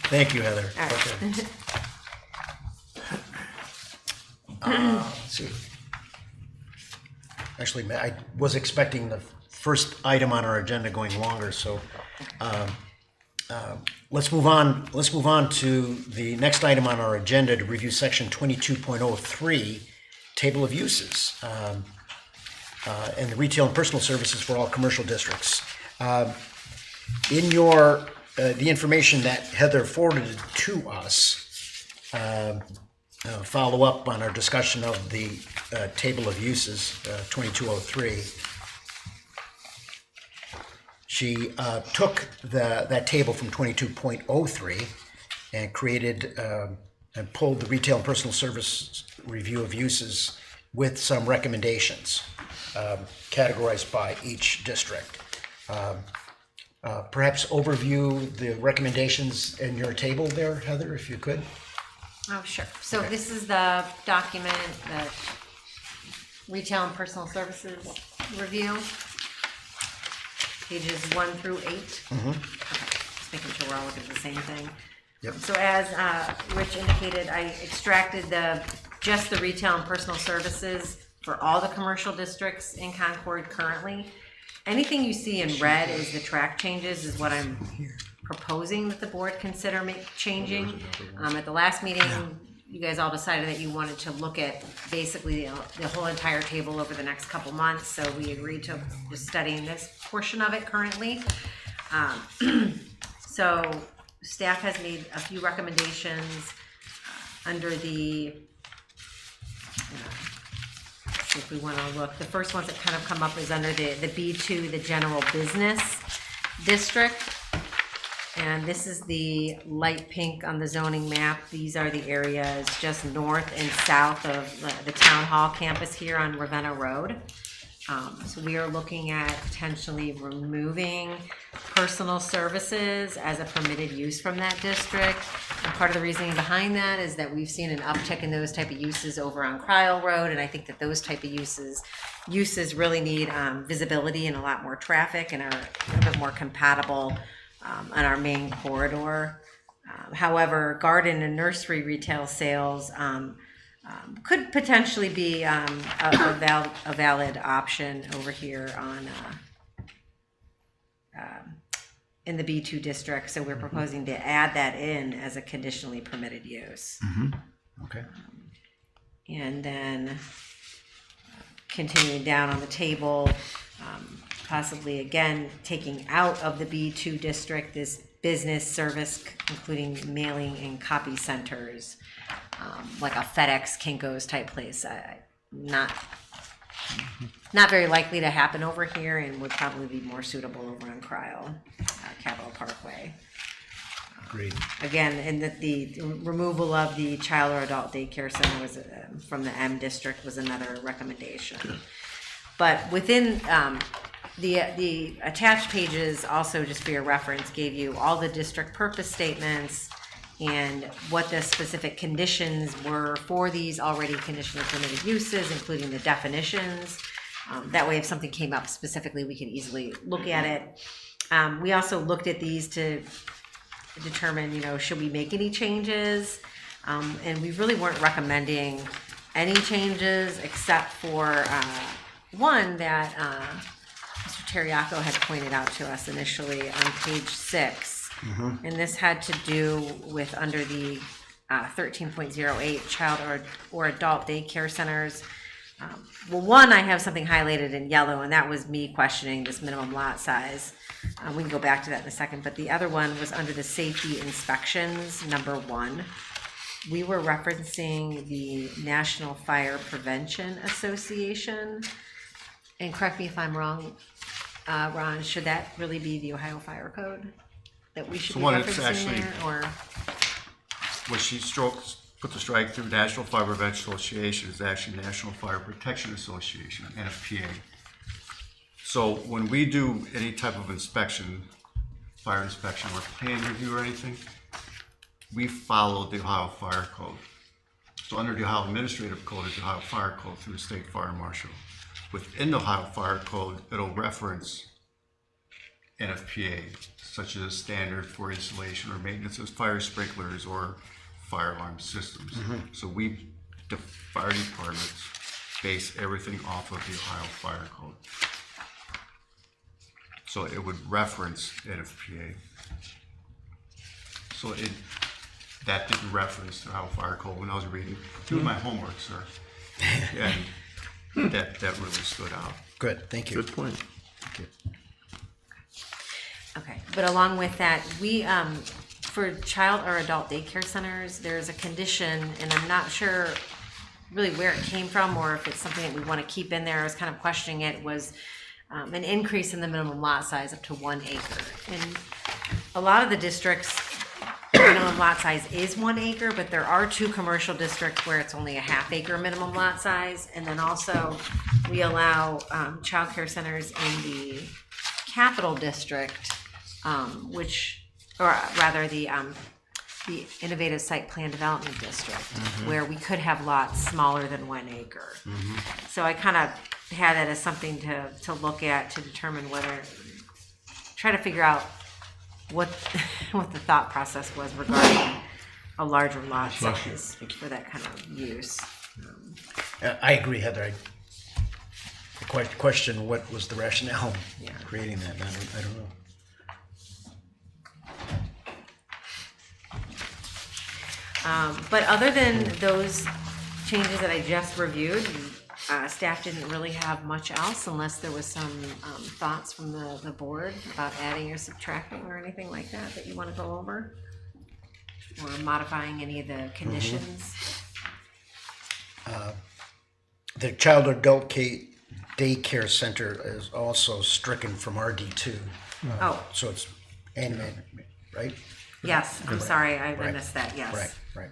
A: Thank you, Heather.
B: All right.
A: Okay. Let's see. Actually, I was expecting the first item on our agenda going longer, so let's move on. Let's move on to the next item on our agenda to review section 22.03, table of uses, and the retail and personal services for all commercial districts. In your the information that Heather forwarded to us, follow up on our discussion of the table of uses, 2203. She took that table from 22.03 and created and pulled the retail and personal service review of uses with some recommendations categorized by each district. Perhaps overview the recommendations in your table there, Heather, if you could.
B: Oh, sure. So this is the document, the retail and personal services review. Pages 1 through 8. Okay, just making sure we're all looking at the same thing.
A: Yep.
B: So as Rich indicated, I extracted just the retail and personal services for all the commercial districts in Concord currently. Anything you see in red is the track changes, is what I'm proposing that the board consider changing. At the last meeting, you guys all decided that you wanted to look at basically the whole entire table over the next couple months, so we agreed to just studying this portion of it currently. So staff has made a few recommendations under the, if we want to look, the first ones that kind of come up is under the B2, the general business district. And this is the light pink on the zoning map. These are the areas just north and south of the town hall campus here on Ravenna Road. So we are looking at potentially removing personal services as a permitted use from that district. And part of the reasoning behind that is that we've seen an uptick in those type of uses over on Cryle Road, and I think that those type of uses really need visibility and a lot more traffic and are a little bit more compatible on our main corridor. However, garden and nursery retail sales could potentially be a valid option over here on in the B2 district. So we're proposing to add that in as a conditionally permitted use.
A: Okay.
B: And then continuing down on the table, possibly again taking out of the B2 district this business service, including mailing and copy centers, like a FedEx, Kinko's type place. Not very likely to happen over here, and would probably be more suitable over on Cryle, Capitol Parkway.
A: Agreed.
B: Again, and the removal of the child or adult daycare center was from the M district was another recommendation. But within the attached pages, also just for your reference, gave you all the district purpose statements and what the specific conditions were for these already conditionally permitted uses, including the definitions. That way, if something came up specifically, we could easily look at it. We also looked at these to determine, should we make any changes? And we really weren't recommending any changes except for one that Mr. Terriaco had pointed out to us initially on page 6. And this had to do with under the 13.08 child or adult daycare centers. Well, one, I have something highlighted in yellow, and that was me questioning this minimum lot size. We can go back to that in a second, but the other one was under the safety inspections, number 1. We were referencing the National Fire Prevention Association. And correct me if I'm wrong, Ron, should that really be the Ohio Fire Code that we should be
H: what it's
B: referencing
H: actually-
B: there, or?
H: What she put the strike through National Fire Prevention Association is actually National Fire Protection Association, NFPA. So when we do any type of inspection, fire inspection or plan review or anything, we follow the Ohio Fire Code. So under the Ohio Administrative Code is the Ohio Fire Code through the State Fire Marshal. Within the Ohio Fire Code, it'll reference NFPA, such as standard for installation or maintenance of fire sprinklers or fire alarm systems. So the fire departments base everything off of the Ohio Fire Code. So it would reference NFPA. So that didn't reference the Ohio Fire Code when I was doing my homework, sir. And that really stood out.
A: Good, thank you.
D: Good point.
B: Okay, but along with that, we, for child or adult daycare centers, there's a condition, and I'm not sure really where it came from or if it's something that we want to keep in there. I was kind of questioning it, was an increase in the minimum lot size up to 1 acre. And a lot of the districts, minimum lot size is 1 acre, but there are 2 commercial districts where it's only a ½ acre minimum lot size. And then also we allow childcare centers in the Capital District, or rather the Innovative Site Plan Development District, where we could have lots smaller than 1 acre. So I kind of had that as something to look at to determine whether, try to figure out what the thought process was regarding a larger lot size for that kind of use.
A: I agree, Heather. I question what was the rationale
B: Yeah.
A: creating that. I don't know.
B: But other than those changes that I just reviewed, staff didn't really have much else unless there was some thoughts from the board about adding or subtracting or anything like that you want to go over, or modifying any of the conditions.
A: The child or adult daycare center is also stricken from RD2.
B: Oh,
A: So it's animated, right?
B: yes, I'm sorry, I
A: Right.
B: missed that, yes.
A: Right, right.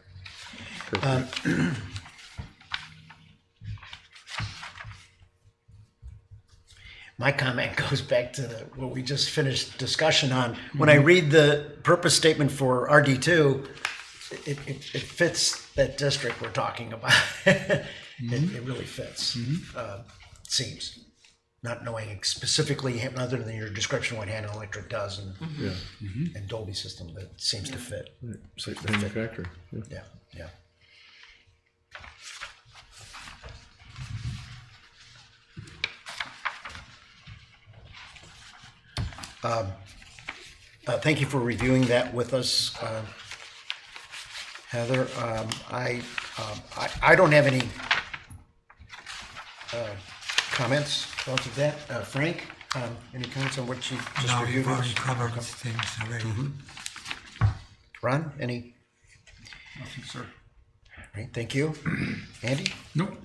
A: My comment goes back to what we just finished discussion on. When I read the purpose statement for RD2, it fits that district we're talking about. It really fits, seems. not knowing specifically, other than your description, what Hannah Electric does
D: Yeah,
A: and Dolby system, that seems to fit.
D: site manufacturing. Yeah.
A: Yeah, yeah. Thank you for reviewing that with us, Heather. I don't have any comments relative to that. Frank, any comments on what you just
C: No,
A: reviewed?
C: you've already
A: with us?
C: covered things already.
A: Ron, any?
H: Nothing, sir.
A: Right, thank you. Andy?
G: Nope.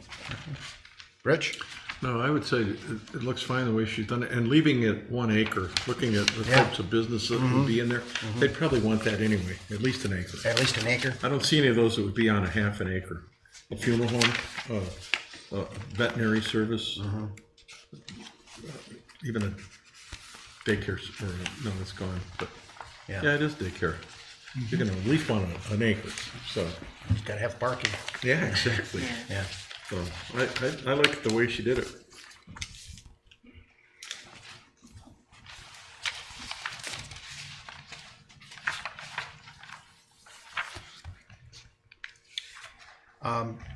A: Rich?
D: No, I would say it looks fine the way she's done it, and leaving it 1 acre, looking at the
A: Yeah.
D: types of business that would be in there, they'd probably want that anyway, at least an acre.
A: At least an acre?
D: I don't see any of those that would be on a half an acre. A funeral home, veterinary service, even a daycare, or, no, it's gone, but,
A: Yeah.
D: yeah, it is daycare. You're gonna at least want an acre, so,
A: You gotta have parking.
D: yeah, exactly.
A: Yeah.
D: So, I like the way she did it.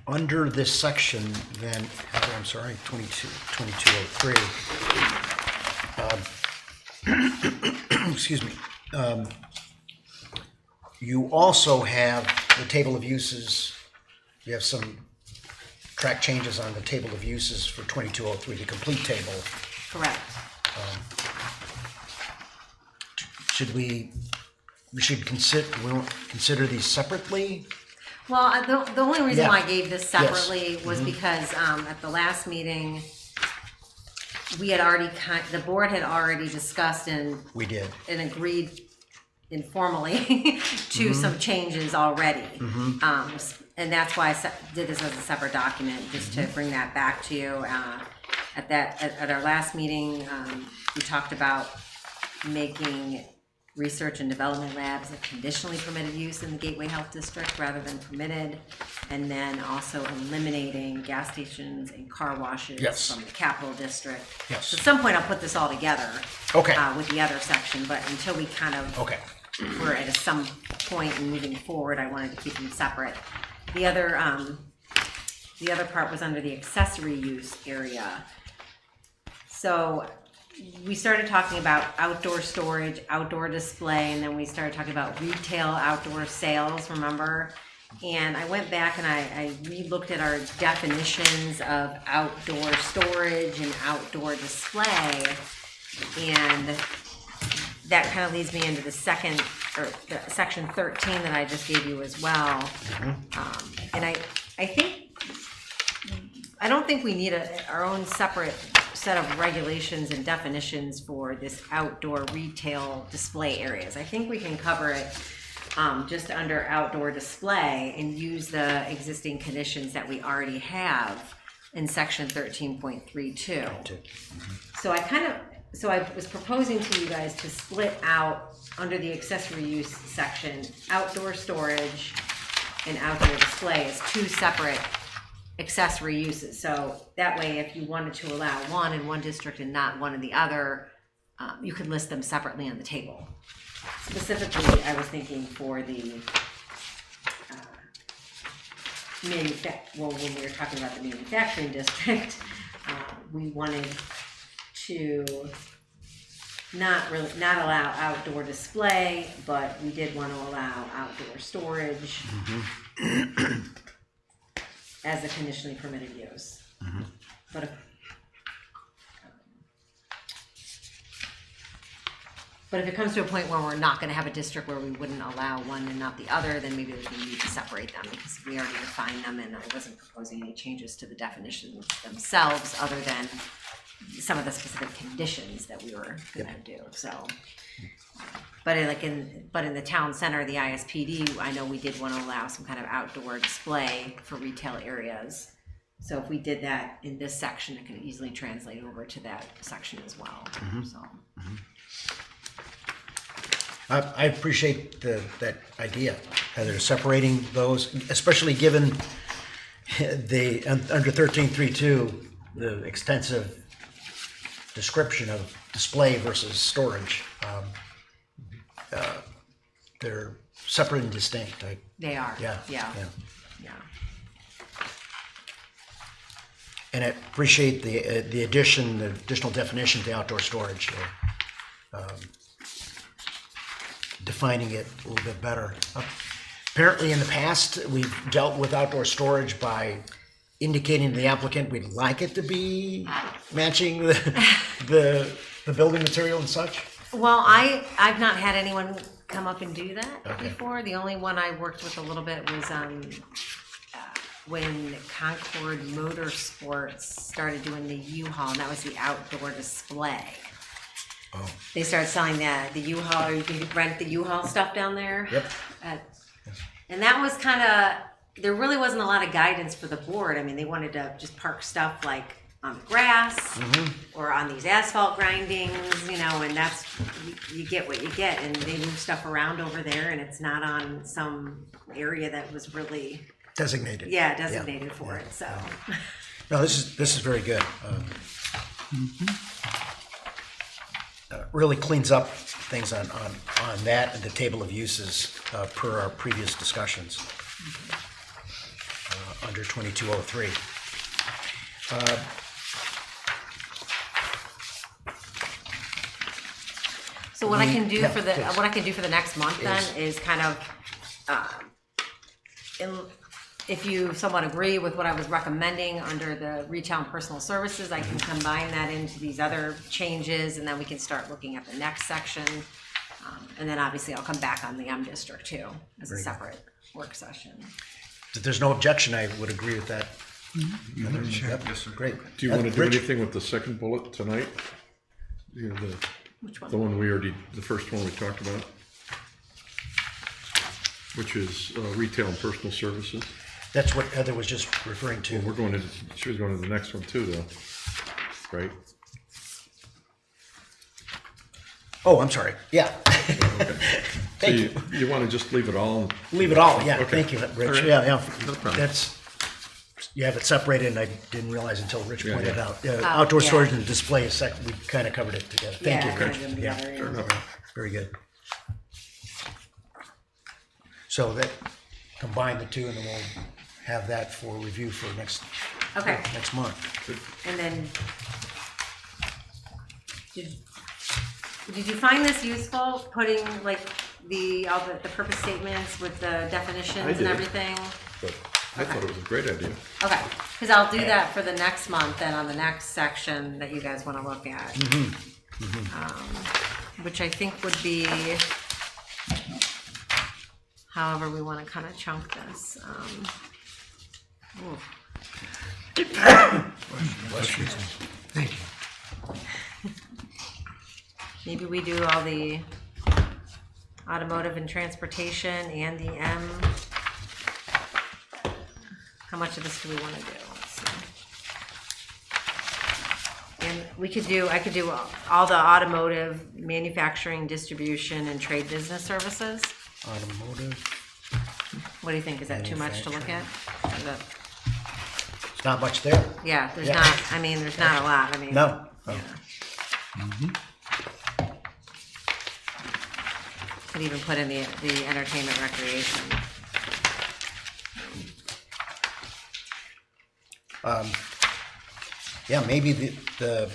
A: Under this section, then, Heather, I'm sorry, 2203. Excuse me. You also have the table of uses. You have some track changes on the table of uses for 2203, the complete table.
B: Correct.
A: We should consider these separately?
B: Well, the only reason why I
A: Yeah.
B: gave this separately was because at the last meeting, we had already the board had already discussed and
A: We did.
B: agreed informally to some changes already. And that's why I did this as a separate document, just to bring that back to you. At our last meeting, we talked about making research and development labs a conditionally permitted use in the Gateway Health District rather than permitted, and then also eliminating gas stations and car washes
A: Yes.
B: from the Capital District.
A: Yes.
B: So at some point, I'll put this all together.
A: Okay.
B: With the other section, but until we kind of
A: Okay.
B: we're at some point in moving forward, I wanted to keep them separate. The other part was under the accessory use area. So we started talking about outdoor storage, outdoor display, and then we started talking about retail outdoor sales, remember? And I went back and I re-looked at our definitions of outdoor storage and outdoor display, and that kind of leads me into the section 13 that I just gave you as well. And I don't think we need our own separate set of regulations and definitions for this outdoor retail display areas. I think we can cover it just under outdoor display and use the existing conditions that we already have in section 13.32. So I was proposing to you guys to split out under the accessory use section, outdoor storage and outdoor display as two separate accessory uses. So that way, if you wanted to allow one in one district and not one in the other, you could list them separately on the table. Specifically, I was thinking for the when we were talking about the manufacturing district, we wanted to not allow outdoor display, but we did want to allow outdoor storage as a conditionally permitted use. But if it comes to a point where we're not going to have a district where we wouldn't allow one and not the other, then maybe there's a need to separate them, because we already defined them and I wasn't proposing any changes to the definitions themselves other than some of the specific conditions that we were going to do. So, but in the town center, the ISPD, I know we did want to allow some kind of outdoor display for retail areas. So if we did that in this section, it could easily translate over to that section as well. So.
A: I appreciate that idea, Heather, separating those, especially given the, under 13.32, the extensive description of display versus storage. They're separate and distinct.
B: They are.
A: Yeah.
B: Yeah.
A: And I appreciate the additional definition to outdoor storage, defining it a little bit better. Apparently, in the past, we've dealt with outdoor storage by indicating to the applicant we'd like it to be matching the building material and such.
B: Well, I've not had anyone come up and do that
A: Okay.
B: before. The only one I worked with a little bit was when Concord Motorsports started doing the U-Haul, and that was the outdoor display.
A: Oh.
B: They started selling the U-Haul, or you can rent the U-Haul stuff down there.
A: Yep.
B: And that was kind of, there really wasn't a lot of guidance for the board. I mean, they wanted to just park stuff like on the grass or on these asphalt grindings, you know, and that's, you get what you get. And they move stuff around over there, and it's not on some area that was really,
A: Designated.
B: designated for it, so.
A: No, this is very good. Really cleans up things on that and the table of uses per our previous discussions under 2203.
B: So what I can do
A: Yeah,
B: for the,
A: please.
B: what I can do for the next month then is kind of, if you somewhat agree with what I was recommending under the retail and personal services, I can combine that into these other changes, and then we can start looking at the next section. And then obviously I'll come back on the M district too, as a separate work session.
A: If there's no objection, I would agree with that.
C: Sure.
A: Yep, great.
D: Do you want to do
A: Rich?
D: anything with the second bullet tonight? You know,
B: Which one?
D: the one we already, the first one we talked about? Which is retail and personal services.
A: That's what Heather was just referring to.
D: We're going to, she was going to the next one too, though, right?
A: Oh, I'm sorry. Yeah.
D: So
A: Thank you.
D: you want to just leave it all?
A: Leave it all. Yeah,
D: Okay.
A: thank you, Rich.
D: All right.
A: Yeah.
D: No problem.
A: That's, you have it separated, and I didn't realize until Rich
D: Yeah,
A: pointed
D: yeah.
A: out. Outdoor
B: yeah.
A: storage and display is we kind of covered it together. Thank you,
B: Yeah,
A: Rich.
B: kind of
A: Yeah,
B: together,
A: fair
B: yeah.
A: enough. Very good. So that, combine the two, and then we'll have that for review for next month.
B: And then, did you find this useful, putting like all the purpose statements with the definitions
D: I
B: and
D: did.
B: everything?
D: But I thought it was a great idea.
B: Okay, because I'll do that for the next month and on the next section that you guys want to look at. Which I think would be, however we want to kind of chunk this. Ooh.
C: Thank you.
B: Maybe we do all the automotive and transportation and the M. How much of this do we want to do? Let's see. And I could do all the automotive, manufacturing, distribution, and trade business services.
A: Automotive,
B: What do you think? Is that too much to look at? Is that-
A: it's not much there.
B: Yeah, there's
A: Yeah.
B: not, I mean, there's not a lot. I mean.
A: No. Oh.
B: Could even put in the entertainment recreation.
A: Yeah, maybe the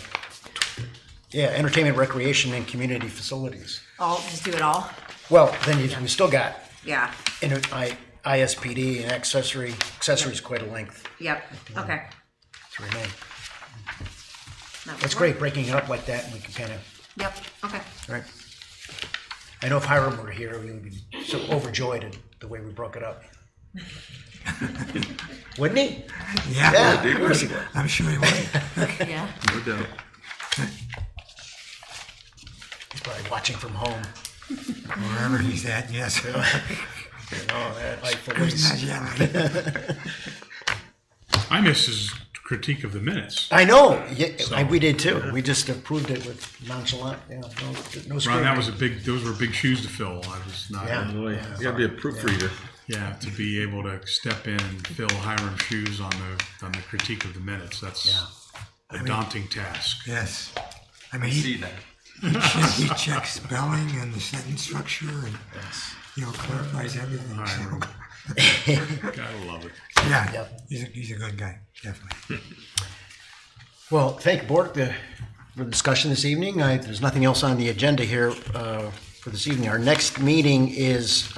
A: entertainment, recreation, and community facilities.
B: Just do it all?
A: Well, then we still got
B: Yeah,
A: ISPD and accessories quite a length
B: yep, okay.
A: to remain.
B: That would
A: That's
B: work.
A: great, breaking it up like that, and we can kind of,
B: Yep, okay.
A: right? I know if Hiram were here, he would be so overjoyed at the way we broke it up. Wouldn't he?
C: Yeah,
A: Of course he would.
C: I'm sure he would.
B: Yeah.
D: No doubt.
A: He's probably watching from home.
C: Wherever he's at, yes.
A: Oh, that Eiffel
C: Not
A: is-
C: yet.
G: I missed his critique of the minutes.
A: I know, we did too. We just approved it with nonchalant, no
G: Ron,
A: scrutiny.
G: those were big shoes to fill. I was not,
A: Yeah.
D: Boy, you gotta be a proofreader.
G: to be able to step in and fill Hiram's shoes on the critique of the minutes. That's a daunting task.
C: Yes. I mean,
H: See that.
C: he checks spelling and the sentence structure and, clarifies everything. So,
G: Gotta love it.
C: yeah, he's a good guy, definitely.
A: Well, thank you, board, for the discussion this evening. There's nothing else on the agenda here for this evening. Our next meeting is,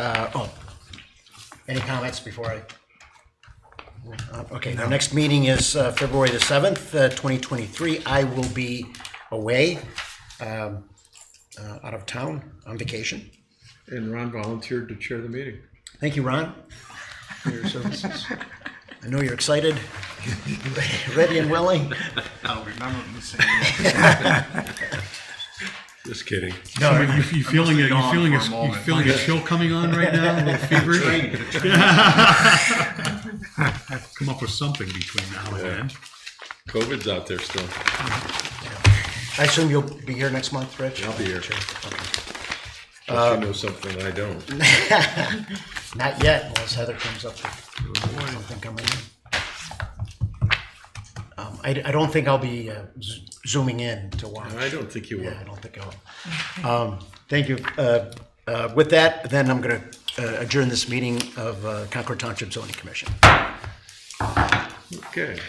A: any comments before I? Okay, our next meeting is February the 7th, 2023. I will be away, out of town on vacation.
D: And Ron volunteered to chair the meeting.
A: Thank you, Ron, for your services. I know you're excited, ready and willing.
H: I'll remember him saying
D: Just kidding.
G: So you feeling it? You
H: gone
G: feeling
H: for a moment.
G: you feeling a chill coming on right now? A little feverish? Come up with something between now and then.
D: COVID's out there still.
A: I assume you'll be here next month, Rich?
D: I'll be here. Unless you know something I don't.
A: Not yet, unless Heather comes up with something coming in. I don't think I'll be zooming in to watch.
D: I don't think you will.
A: Yeah, I don't think I will. Thank you. With that, then I'm going to adjourn this meeting of Concord Township Zoning Commission.
D: Okay.